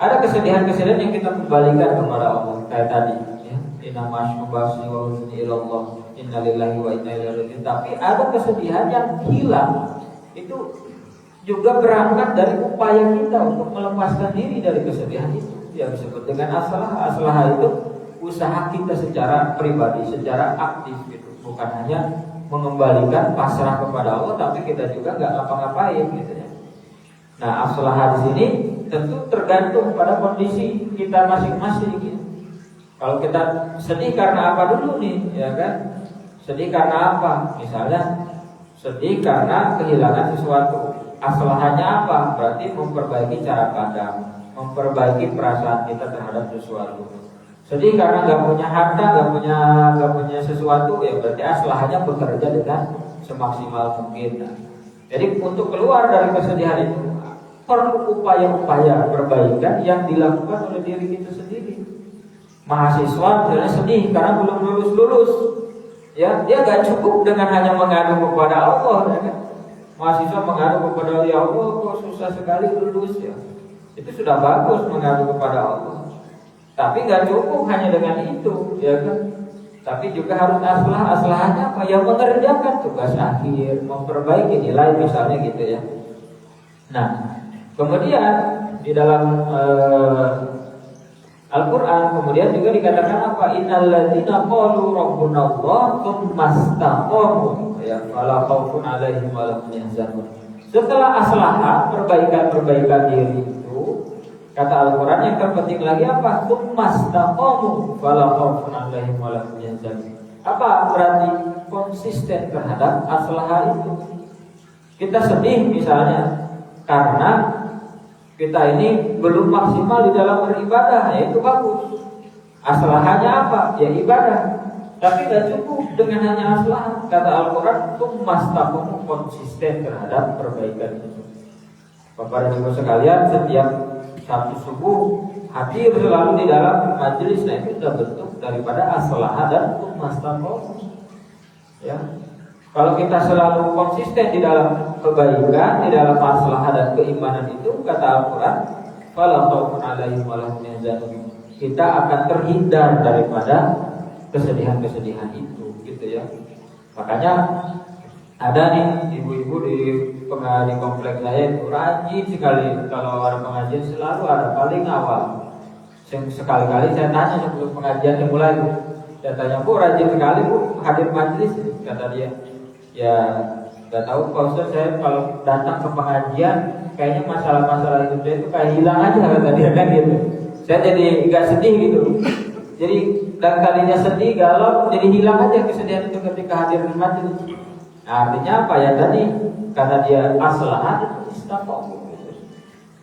Ada kesedihan-kesedihan yang kita kembalikan kepada Allah kayak tadi ya. Inna ma'asy wa huzni ilallah inna lillahi wa inna ilaihi raji'un. Tapi ada kesedihan yang hilang. Itu juga berangkat dari upaya kita untuk melepaskan diri dari kesedihan itu. Yang disebut dengan aslah. Aslah itu usaha kita secara pribadi, secara aktif gitu. Bukan hanya mengembalikan pasrah kepada Allah, tapi kita juga nggak ngapa-ngapain gitu ya. Nah, aslah di sini tentu tergantung pada kondisi kita masing-masing gitu. Kalau kita sedih karena apa dulu nih, ya kan? Sedih karena apa? Misalnya sedih karena kehilangan sesuatu. Aslahannya apa? Berarti memperbaiki cara pandang, memperbaiki perasaan kita terhadap sesuatu. Sedih karena nggak punya harta, nggak punya sesuatu, ya berarti aslahannya bekerja dengan semaksimal mungkin. Nah, jadi untuk keluar dari kesedihan itu perlu upaya-upaya perbaikan yang dilakukan oleh diri kita sendiri. Mahasiswa misalnya sedih karena belum lulus, ya dia nggak cukup dengan hanya mengadu kepada Allah, ya kan? Mahasiswa mengadu kepada ya Allah, kok susah sekali lulus ya. Itu sudah bagus mengadu kepada Allah. Tapi nggak cukup hanya dengan itu, ya kan? Tapi juga harus aslahannya apa? Ya mengerjakan tugas akhir, memperbaiki nilai misalnya gitu ya. Nah, kemudian di dalam Al-Quran kemudian juga dikatakan apa? Innalladzina qalu rabbunallah tsumma istaqamu ya fala khaufun 'alaihim wa lahum yahzanun. Setelah aslaha, perbaikan diri itu, kata Al-Quran yang terpenting lagi apa? Tsumma istaqamu fala khaufun 'alaihim wa lahum yahzanun. Apa berarti? Konsisten terhadap aslaha itu. Kita sedih misalnya karena kita ini belum maksimal di dalam beribadah, ya itu bagus. Aslahannya apa? Ya ibadah. Tapi tidak cukup dengan hanya aslah. Kata Al-Quran, tsumma konsisten terhadap perbaikan itu. Bapak dan Ibu sekalian, setiap satu subuh hadir selalu di dalam majelis, nah itu sudah bentuk daripada aslah dan tsumma. Ya. Kalau kita selalu konsisten di dalam kebaikan, di dalam masalah dan keimanan itu, kata Al-Quran, fala khaufun 'alaihim wa lahum yahzanun. Kita akan terhindar daripada kesedihan-kesedihan itu, gitu ya. Makanya ada nih ibu-ibu di kompleks saya itu rajin sekali kalau ada pengajian, selalu ada paling awal. Sekali-kali saya tanya sebelum pengajian dimulai, saya tanya, Bu, rajin sekali Bu hadir majelis, kata dia. Ya nggak tahu Pak Ustaz, saya kalau datang ke pengajian kayaknya masalah-masalah hidup saya itu kayak hilang aja, kata dia kan gitu. Saya jadi nggak sedih gitu. Jadi dan tadinya sedih galau jadi hilang aja kesedihan itu ketika hadir di majelis. Nah, artinya apa ya tadi? Karena dia aslahan itu istiqomah.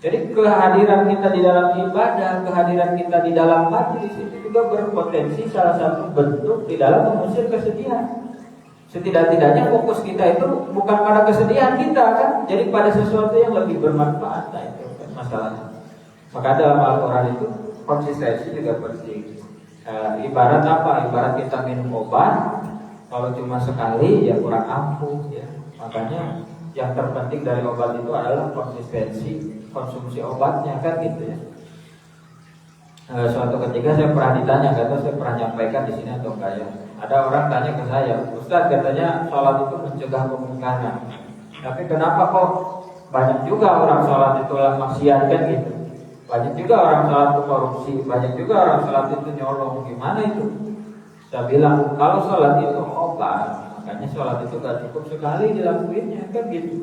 Jadi kehadiran kita di dalam ibadah, kehadiran kita di dalam majelis itu juga berpotensi salah satu bentuk di dalam mengusir kesedihan. Setidak-tidaknya fokus kita itu bukan pada kesedihan kita kan, jadi pada sesuatu yang lebih bermanfaat. Nah, itu kan masalahnya. Maka dalam Al-Quran itu konsistensi juga penting. Ibarat apa? Ibarat kita minum obat, kalau cuma sekali ya kurang ampuh ya. Makanya yang terpenting dari obat itu adalah konsistensi konsumsi obatnya kan gitu ya. Suatu ketika saya pernah ditanya, kata saya pernah nyampaikan di sini atau enggak ya. Ada orang tanya ke saya, Ustaz katanya sholat itu mencegah kemungkaran. Tapi kenapa kok banyak juga orang sholat itu maksiat kan gitu. Banyak juga orang sholat itu korupsi, banyak juga orang sholat itu nyolong. Gimana itu? Saya bilang kalau sholat itu obat, makanya sholat itu gak cukup sekali dilakuinnya kan gitu.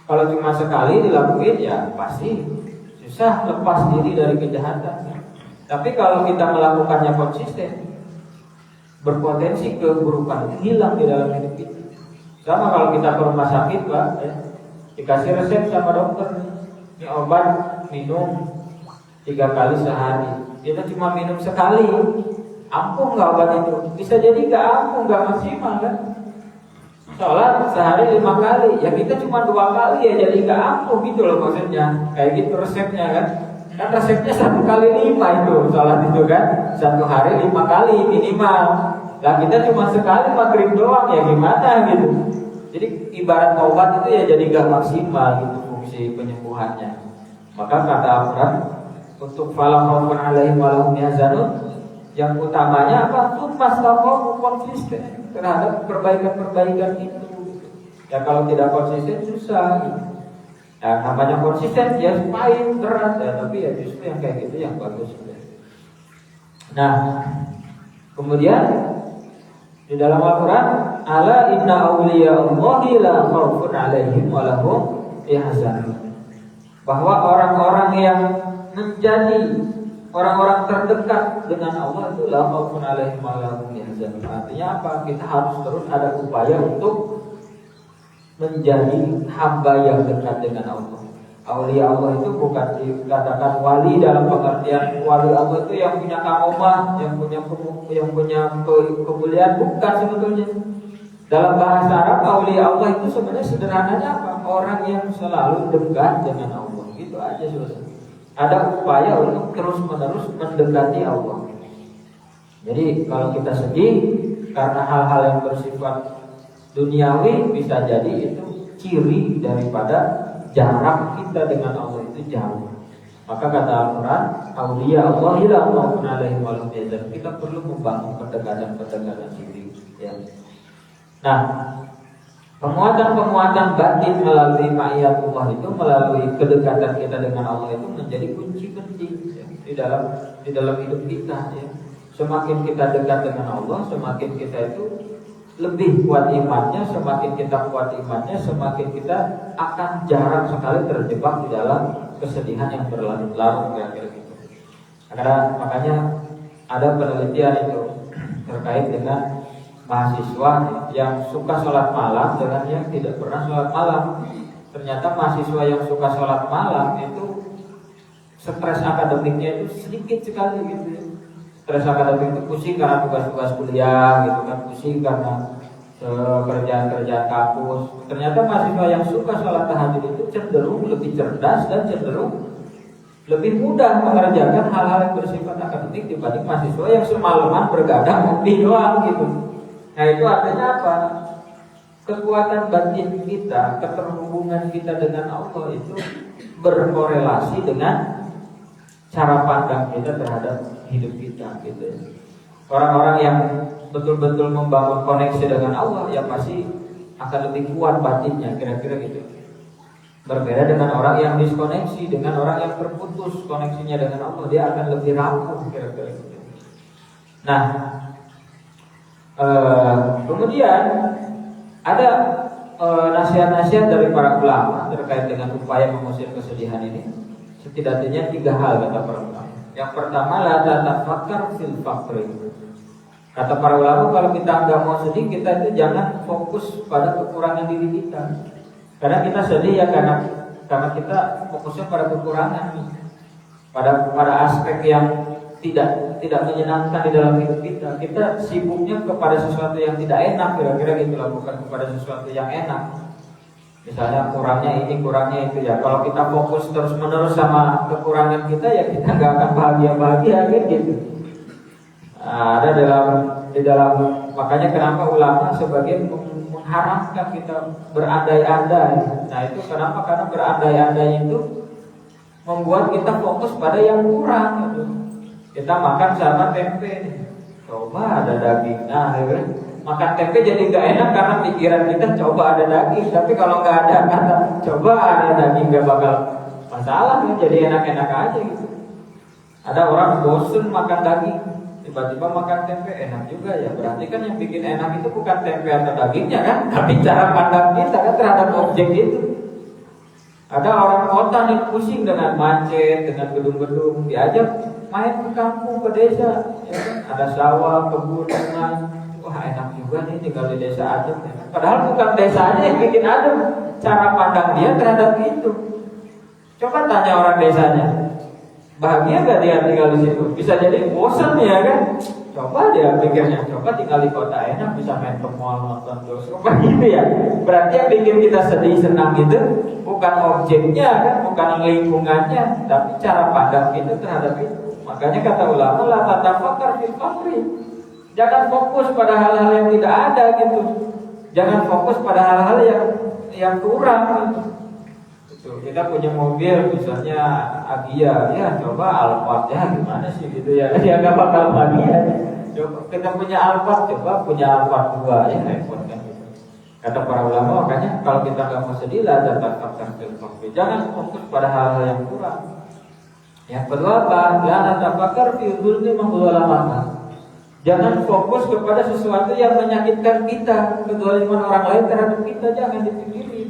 Kalau cuma sekali dilakuin ya pasti susah lepas diri dari kejahatan. Tapi kalau kita melakukannya konsisten, berpotensi keburukan hilang di dalam hidup kita. Sama kalau kita ke rumah sakit Pak ya, dikasih resep sama dokter, ini obat minum 3 kali sehari. Kita cuma minum sekali, ampuh nggak obat itu? Bisa jadi nggak ampuh, nggak maksimal kan? Sholat sehari 5 kali, ya kita cuma 2 kali ya jadi nggak ampuh gitu loh maksudnya. Kayak gitu resepnya kan? Kan resepnya 1 kali 5 itu sholat itu kan, 1 hari 5 kali minimal. Lah kita cuma sekali maghrib doang ya gimana gitu. Jadi ibarat obat itu ya jadi gak maksimal gitu fungsi penyembuhannya. Maka kata Al-Quran untuk fala khaufun 'alaihim wa lahum yahzanun, yang utamanya apa? Tsumma konsisten terhadap perbaikan-perbaikan itu. Ya kalau tidak konsisten susah gitu. Nah, namanya konsisten ya pahit berat ya, tapi ya justru yang kayak gitu yang bagus. Nah, kemudian di dalam Al-Quran, ala inna awliya'allahi la khawfun 'alaihim wa lahum yahzanun. Bahwa orang-orang yang menjadi orang-orang terdekat dengan Allah itu la khawfun 'alaihim wa lahum yahzanun. Artinya apa? Kita harus terus ada upaya untuk menjadi hamba yang dekat dengan Allah. Aulia Allah itu bukan dikatakan wali dalam pengertian wali Allah itu yang punya karomah, yang punya kemuliaan, bukan sebetulnya. Dalam bahasa Arab aulia Allah itu sebenarnya sederhananya apa? Orang yang selalu dekat dengan Allah. Gitu aja sudah. Ada upaya untuk terus-menerus mendekati Allah. Jadi kalau kita sedih karena hal-hal yang bersifat duniawi, bisa jadi itu ciri daripada jarak kita dengan Allah itu jauh. Maka kata Al-Quran, auliya Allah la khawfun 'alaihim wa lahum yahzanun. Kita perlu membangun pendekatan diri. Ya. Nah, penguatan batin melalui ma'iyatullah itu, melalui kedekatan kita dengan Allah itu menjadi kunci penting ya, di dalam hidup kita. Ya. Semakin kita dekat dengan Allah, semakin kita itu lebih kuat imannya. Semakin kita kuat imannya, semakin kita akan jarang sekali terjebak di dalam kesedihan yang berlarut-larut kira-kira gitu. Makanya ada penelitian itu terkait dengan mahasiswa yang suka sholat malam dengan yang tidak pernah sholat malam. Ternyata mahasiswa yang suka sholat malam itu stres akademiknya itu sedikit sekali gitu ya. Stres akademik itu pusing karena tugas-tugas kuliah gitu kan, pusing karena kerjaan-kerjaan kampus. Ternyata mahasiswa yang suka sholat tahajud itu cenderung lebih cerdas dan cenderung lebih mudah mengerjakan hal-hal yang bersifat akademik dibanding mahasiswa yang semalaman bergadang ngopi doang gitu. Nah itu artinya apa? Kekuatan batin kita, keterhubungan kita dengan Allah itu berkorelasi dengan cara pandang kita terhadap hidup kita gitu. Orang-orang yang betul-betul membangun koneksi dengan Allah ya pasti akan lebih kuat batinnya, kira-kira gitu. Berbeda dengan orang yang diskoneksi, dengan orang yang terputus koneksinya dengan Allah, dia akan lebih rapuh, kira-kira gitu. Nah, kemudian ada nasihat-nasihat dari para ulama terkait dengan upaya mengusir kesedihan ini. Setidaknya 3 hal kata para ulama. Yang pertama, la tatafakkar fil faqri. Kata para ulama, kalau kita nggak mau sedih, kita itu jangan fokus pada kekurangan diri kita. Karena kita sedih ya karena kita fokusnya pada kekurangan, pada aspek yang tidak menyenangkan di dalam hidup kita. Kita sibuknya kepada sesuatu yang tidak enak, kira-kira gitu lah, bukan kepada sesuatu yang enak. Misalnya kurangnya ini, kurangnya itu ya. Kalau kita fokus terus-menerus sama kekurangan kita, ya kita nggak akan bahagia-bahagia gitu. Nah, ada di dalam makanya kenapa ulama sebagian mengharamkan kita berandai-andai. Nah itu kenapa? Karena berandai-andai itu membuat kita fokus pada yang kurang gitu. Kita makan sama tempe, coba ada daging. Nah, makan tempe jadi nggak enak karena pikiran kita coba ada daging. Tapi kalau nggak ada kata coba ada daging, nggak bakal masalah, jadi enak-enak aja gitu. Ada orang bosen makan daging, tiba-tiba makan tempe, enak juga ya. Berarti kan yang bikin enak itu bukan tempe atau dagingnya kan, tapi cara pandang kita kan terhadap objek itu. Ada orang kota nih pusing dengan macet, dengan gedung-gedung, diajak main ke kampung, ke desa, ya kan? Ada sawah, kebun, sungai. Wah enak juga nih tinggal di desa aja. Padahal bukan desanya yang bikin adem, cara pandang dia terhadap itu. Coba tanya orang desanya, bahagia gak dia tinggal di situ? Bisa jadi bosan ya kan? Coba dia pikirnya, coba tinggal di kota enak, bisa main ke mall, nonton terus, apa gitu ya? Berarti yang bikin kita sedih, senang itu bukan objeknya kan, bukan lingkungannya, tapi cara pandang kita terhadap itu. Makanya kata ulama, la tatafakkar fil faqri. Jangan fokus pada hal-hal yang tidak ada gitu. Jangan fokus pada hal-hal yang kurang gitu. Kita punya mobil misalnya Agia, ya coba Alphard ya gimana sih gitu ya, dia nggak bakal bahagia. Coba kita punya Alphard, coba punya Alphard 2 ya repot kan gitu. Kata para ulama, makanya kalau kita nggak mau sedih lah datang fil khawfi. Jangan fokus pada hal-hal yang kurang. Yang kedua apa? La natafakar fi dzulmi man dzalama. Jangan fokus kepada sesuatu yang menyakitkan kita, kezaliman orang lain terhadap kita, jangan dipikirin.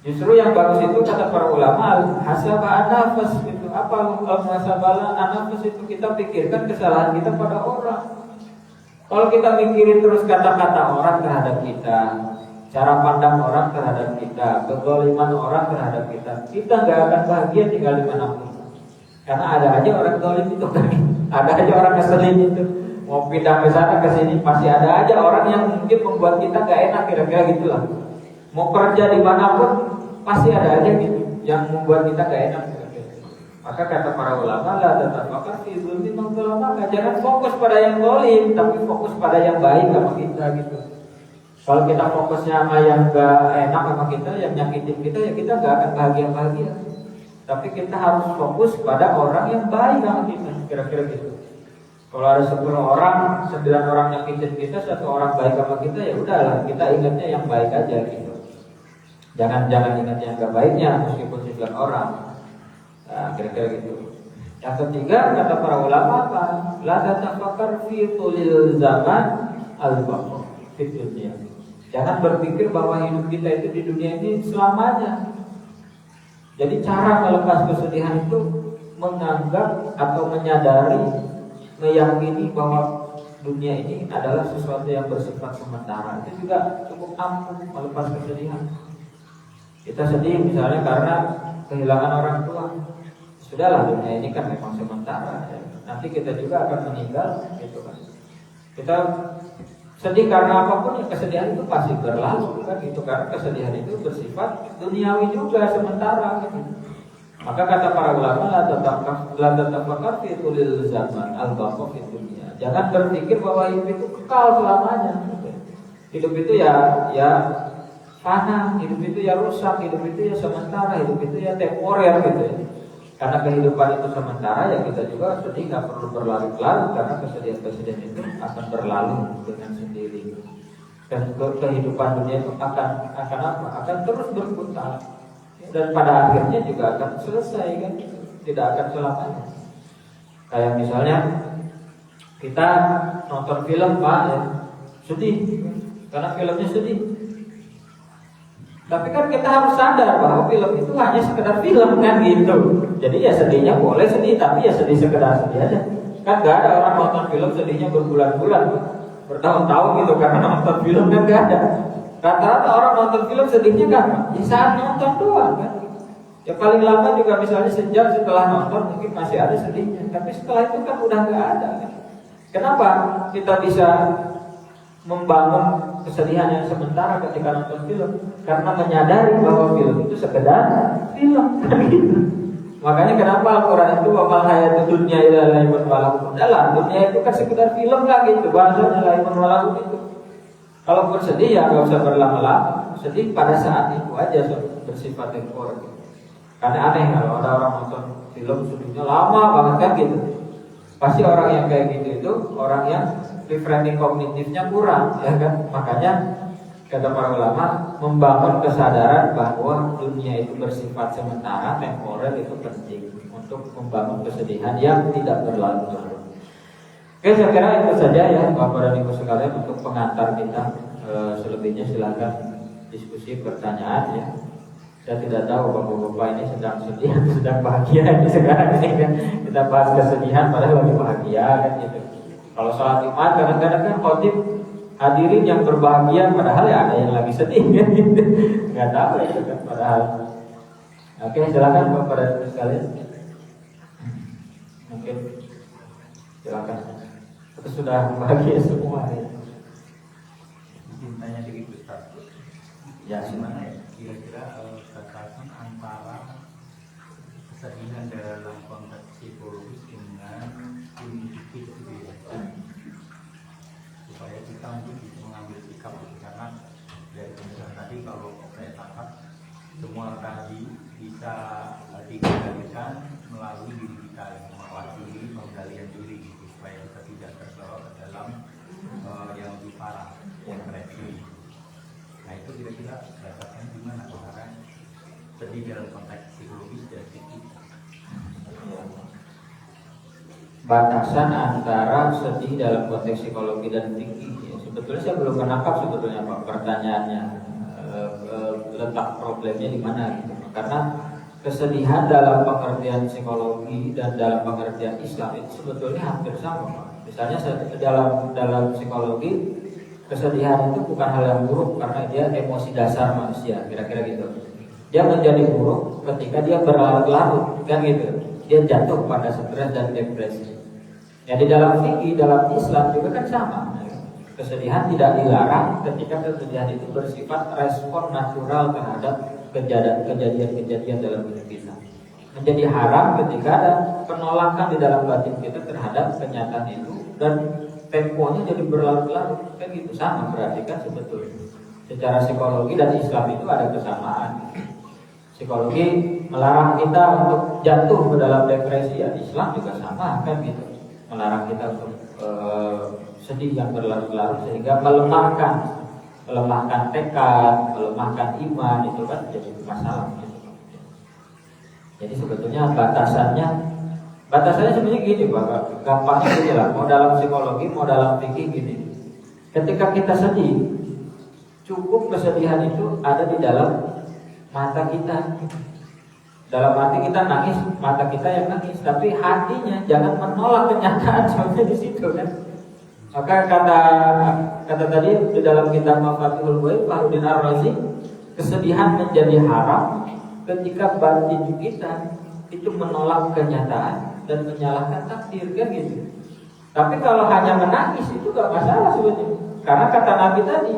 Justru yang bagus itu kata para ulama, hasaba anafas gitu. Apa hasabala anafas itu kita pikirkan kesalahan kita pada orang. Kalau kita mikirin terus kata-kata orang terhadap kita, cara pandang orang terhadap kita, kezaliman orang terhadap kita nggak akan bahagia tinggal di manapun. Karena ada aja orang zalim itu kan, ada aja orang ngeselin itu. Mau pindah ke sana ke sini pasti ada aja orang yang mungkin membuat kita nggak enak, kira-kira gitulah. Mau kerja dimanapun pasti ada aja gitu yang membuat kita nggak enak. Maka kata para ulama lah tatafakar fi dzulmi man dzalama, jangan fokus pada yang zalim, tapi fokus pada yang baik sama kita gitu. Kalau kita fokusnya sama yang nggak enak sama kita, yang nyakitin kita, ya kita nggak akan bahagia. Tapi kita harus fokus pada orang yang baik sama kita, kira-kira gitu. Kalau ada 10 orang, 9 orang nyakitin kita, 1 orang baik sama kita, ya udahlah, kita ingatnya yang baik aja gitu. Jangan ingat yang nggak baiknya meskipun 9 orang. Nah, kira-kira gitu. Yang ketiga kata para ulama apa? La tatafakar fi tulil zaman al-baqa fi dunya. Jangan berpikir bahwa hidup kita itu di dunia ini selamanya. Jadi cara melepas kesedihan itu menganggap atau menyadari, meyakini bahwa dunia ini adalah sesuatu yang bersifat sementara. Itu juga cukup ampuh melepas kesedihan. Kita sedih misalnya karena kehilangan orang tua. Sudahlah, dunia ini kan memang sementara ya. Nanti kita juga akan meninggal gitu kan. Kita sedih karena apapun, ya kesedihan itu pasti berlalu kan gitu, karena kesedihan itu bersifat duniawi juga sementara gitu. Maka kata para ulama la tatafakar fi tulil zaman al-baqa fi dunya. Jangan berpikir bahwa hidup itu kekal selamanya gitu. Hidup itu ya fana, hidup itu ya rusak, hidup itu ya sementara, hidup itu ya temporer gitu ya. Karena kehidupan itu sementara, ya kita juga sedih nggak perlu berlarut-larut, karena kesedihan itu akan berlalu dengan sendiri. Dan kehidupan dunia itu akan apa? Akan terus berputar. Dan pada akhirnya juga akan selesai kan, tidak akan selamanya. Kayak misalnya kita nonton film Pak ya, sedih karena filmnya sedih. Tapi kan kita harus sadar bahwa film itu hanya sekedar film kan gitu. Jadi ya sedihnya boleh sedih, tapi ya sedih sekedar sedih aja. Kan gak ada orang nonton film sedihnya berbulan-bulan, bertahun-tahun gitu karena nonton film, kan gak ada. Rata-rata orang nonton film sedihnya kan ya saat nonton doang kan. Ya paling lama juga misalnya sejam setelah nonton mungkin masih ada sedihnya, tapi setelah itu kan udah gak ada kan. Kenapa kita bisa membangun kesedihan yang sementara ketika nonton film? Karena menyadari bahwa film itu sekedar film gitu. Makanya kenapa Al-Quran itu wa mal hayatud dunya illa la'ibun wa lahu. Dalam dunia itu kan sekedar film lah gitu, bahasanya la'ibun wa lahu itu. Kalau bersedih ya nggak usah berlama-lama, sedih pada saat itu aja bersifat temporer. Karena aneh kalau ada orang nonton film sedihnya lama banget kan gitu. Pasti orang yang kayak gitu itu orang yang reframing kognitifnya kurang, ya kan? Makanya kata para ulama, membangun kesadaran bahwa dunia itu bersifat sementara, temporer, itu penting untuk membangun kesedihan yang tidak berlarut-larut. Oke, saya kira itu saja ya Bapak dan Ibu sekalian untuk pengantar kita. Selebihnya silakan diskusi, pertanyaan ya. Saya tidak tahu Bapak-bapak ini sedang sedih atau sedang bahagia ini sekarang ini kan. Kita bahas kesedihan padahal lagi bahagia kan gitu. Kalau sholat Jumat kadang-kadang kan khotib hadirin yang berbahagia padahal ya ada yang lagi sedih kan gitu. Enggak tahu ya kan padahal. Oke, silakan Bapak dan Ibu sekalian. Mungkin silakan. Kita sudah bahagia semua ya. Tanya dikit Ustaz. Ya, gimana ya? Kira-kira batasan antara kesedihan dalam konteks psikologis dengan individu gitu ya. Supaya kita mungkin bisa mengambil sikap gitu. Karena dari penjelasan tadi kalau saya tangkap semua tadi bisa dikendalikan melalui diri kita yang mewakili pengendalian diri gitu, supaya kita tidak terbawa ke dalam yang lebih parah, yang depresi. itu kira-kira batasannya gimana antara sedih dalam konteks psikologis dan psikis? Batasan antara sedih dalam konteks psikologi dan fikih, ya, sebetulnya saya belum menangkap sebetulnya Pak pertanyaannya, letak problemnya di mana gitu. Karena kesedihan dalam pengertian psikologi dan dalam pengertian Islam itu sebetulnya hampir sama Pak. Misalnya dalam psikologi, kesedihan itu bukan hal yang buruk karena dia emosi dasar manusia, kira-kira gitu. Dia menjadi buruk ketika dia berlarut-larut, kan gitu. Dia jatuh pada stres dan depresi. Ya di dalam fikih, dalam Islam juga kan sama. Kesedihan tidak dilarang ketika kesedihan itu bersifat respon natural terhadap kejadian-kejadian dalam hidup kita. Menjadi haram ketika ada penolakan di dalam batin kita terhadap kenyataan itu dan temponya jadi berlarut-larut, kan gitu. Sama berarti kan sebetulnya secara psikologi dan Islam itu ada kesamaan. Psikologi melarang kita untuk jatuh ke dalam depresi, ya Islam juga sama kan gitu, melarang kita untuk sedih yang berlarut-larut sehingga melemahkan tekad, melemahkan iman, itu kan jadi masalah gitu. Jadi sebetulnya batasannya sebenarnya gini Pak, gampangnya gini lah, mau dalam psikologi mau dalam fikih gini. Ketika kita sedih, cukup kesedihan itu ada di dalam mata kita. Dalam hati kita nangis, mata kita yang nangis, tapi hatinya jangan menolak kenyataan sampai di situ kan. Maka kata tadi di dalam kitab Mafatihul Ghaib Fahrudin Ar-Razi, kesedihan menjadi haram ketika batin kita itu menolak kenyataan dan menyalahkan takdir kan gitu. Tapi kalau hanya menangis itu gak masalah sebetulnya. Karena kata Nabi tadi,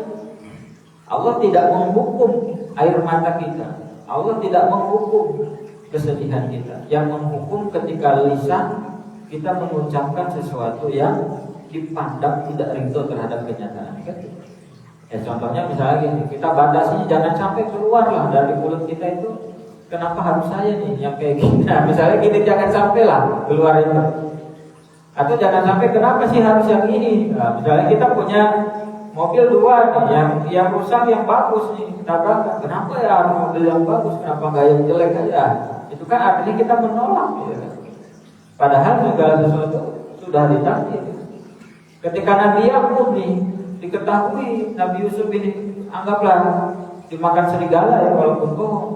Allah tidak menghukum air mata kita, Allah tidak menghukum kesedihan kita. Yang menghukum ketika lisan kita mengucapkan sesuatu yang dipandang tidak ridho terhadap kenyataan kan? Ya contohnya misalnya gini, kita batasi jangan sampai keluar lah dari mulut kita itu, kenapa harus saya nih yang kayak gini. Nah, misalnya gini, jangan sampai lah keluar itu. Atau jangan sampai kenapa sih harus yang ini. Nah, misalnya kita punya mobil dua nih, yang rusak yang bagus nih, kita bangga, kenapa ya harus mobil yang bagus, kenapa nggak yang jelek aja. Itu kan artinya kita menolak ya. Padahal segala sesuatu sudah ditakdir. Ketika Nabi Yakub nih diketahui Nabi Yusuf ini anggaplah dimakan serigala ya walaupun bohong.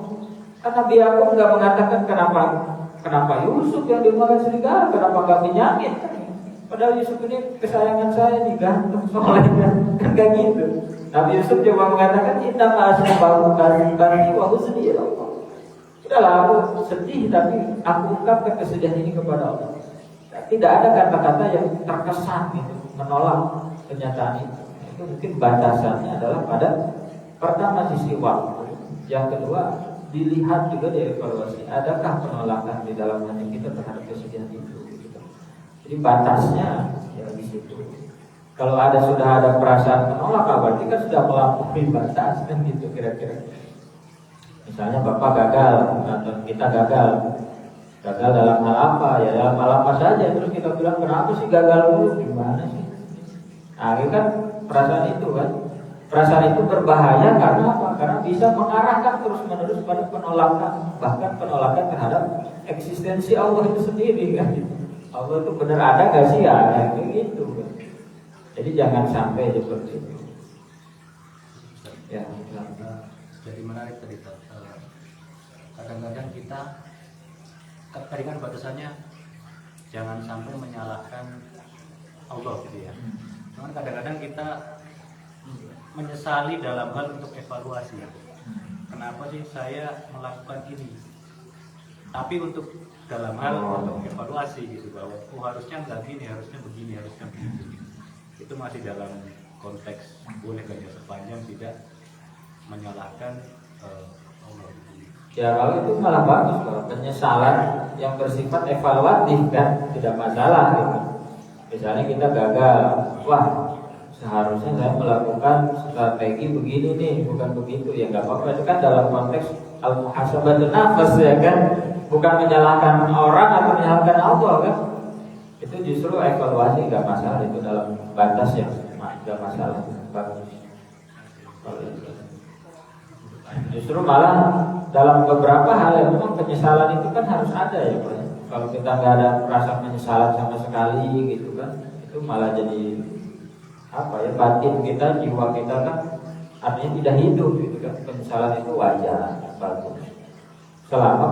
Kan Nabi Yakub nggak mengatakan kenapa Yusuf yang dimakan serigala, kenapa nggak Binyamin? Padahal Yusuf ini kesayangan saya nih, ganteng solehnya, kan gak gitu. Nabi Yusuf coba mengatakan inna ma'asyabahu karibani wa husni ya Allah. Sudahlah aku sedih tapi aku ungkapkan kesedihan ini kepada Allah. Tidak ada kata-kata yang terkesan gitu, menolak kenyataan itu. Itu mungkin batasannya adalah pada pertama sisi waktu, yang kedua dilihat juga dievaluasi, adakah penolakan di dalam hati kita terhadap kesedihan itu. Gitu. Jadi batasnya ya di situ. Kalau sudah ada perasaan menolak, berarti kan sudah melampaui batas kan gitu kira-kira. Misalnya Bapak gagal atau kita gagal dalam hal apa? Ya dalam hal apa saja. Terus kita bilang kenapa sih gagal dulu? Gimana sih? Nah, itu kan perasaan itu kan. Perasaan itu berbahaya karena apa? Karena bisa mengarahkan terus-menerus pada penolakan, bahkan penolakan terhadap eksistensi Allah itu sendiri kan. Allah itu benar ada nggak sih ya? Kayak gitu kan. Jadi jangan sampai seperti itu. Ya. Jadi menarik tadi. Kadang-kadang kita tadi kan batasannya jangan sampai menyalahkan Allah gitu ya. Cuman kadang-kadang kita menyesali dalam hal untuk evaluasi ya. Kenapa sih saya melakukan ini? Tapi untuk dalam hal untuk evaluasi gitu bahwa harusnya nggak gini, harusnya begini, harusnya begitu. Itu masih dalam konteks boleh saja sepanjang tidak menyalahkan Allah. Ya kalau itu malah bagus kalau penyesalan yang bersifat evaluatif kan tidak masalah gitu. Misalnya kita gagal, wah seharusnya saya melakukan strategi begini nih, bukan begitu ya nggak apa-apa. Itu kan dalam konteks al-muhasabatun nafas ya kan, bukan menyalahkan orang atau menyalahkan Allah kan. Itu justru evaluasi nggak masalah, itu dalam batas yang nggak masalah. Bagus. Kalau itu. Justru malah dalam beberapa hal yang memang penyesalan itu kan harus ada ya Pak. Kalau kita nggak ada rasa penyesalan sama sekali gitu kan, itu malah jadi apa ya, batin kita, jiwa kita kan artinya tidak hidup gitu kan. Penyesalan itu wajar, bagus selama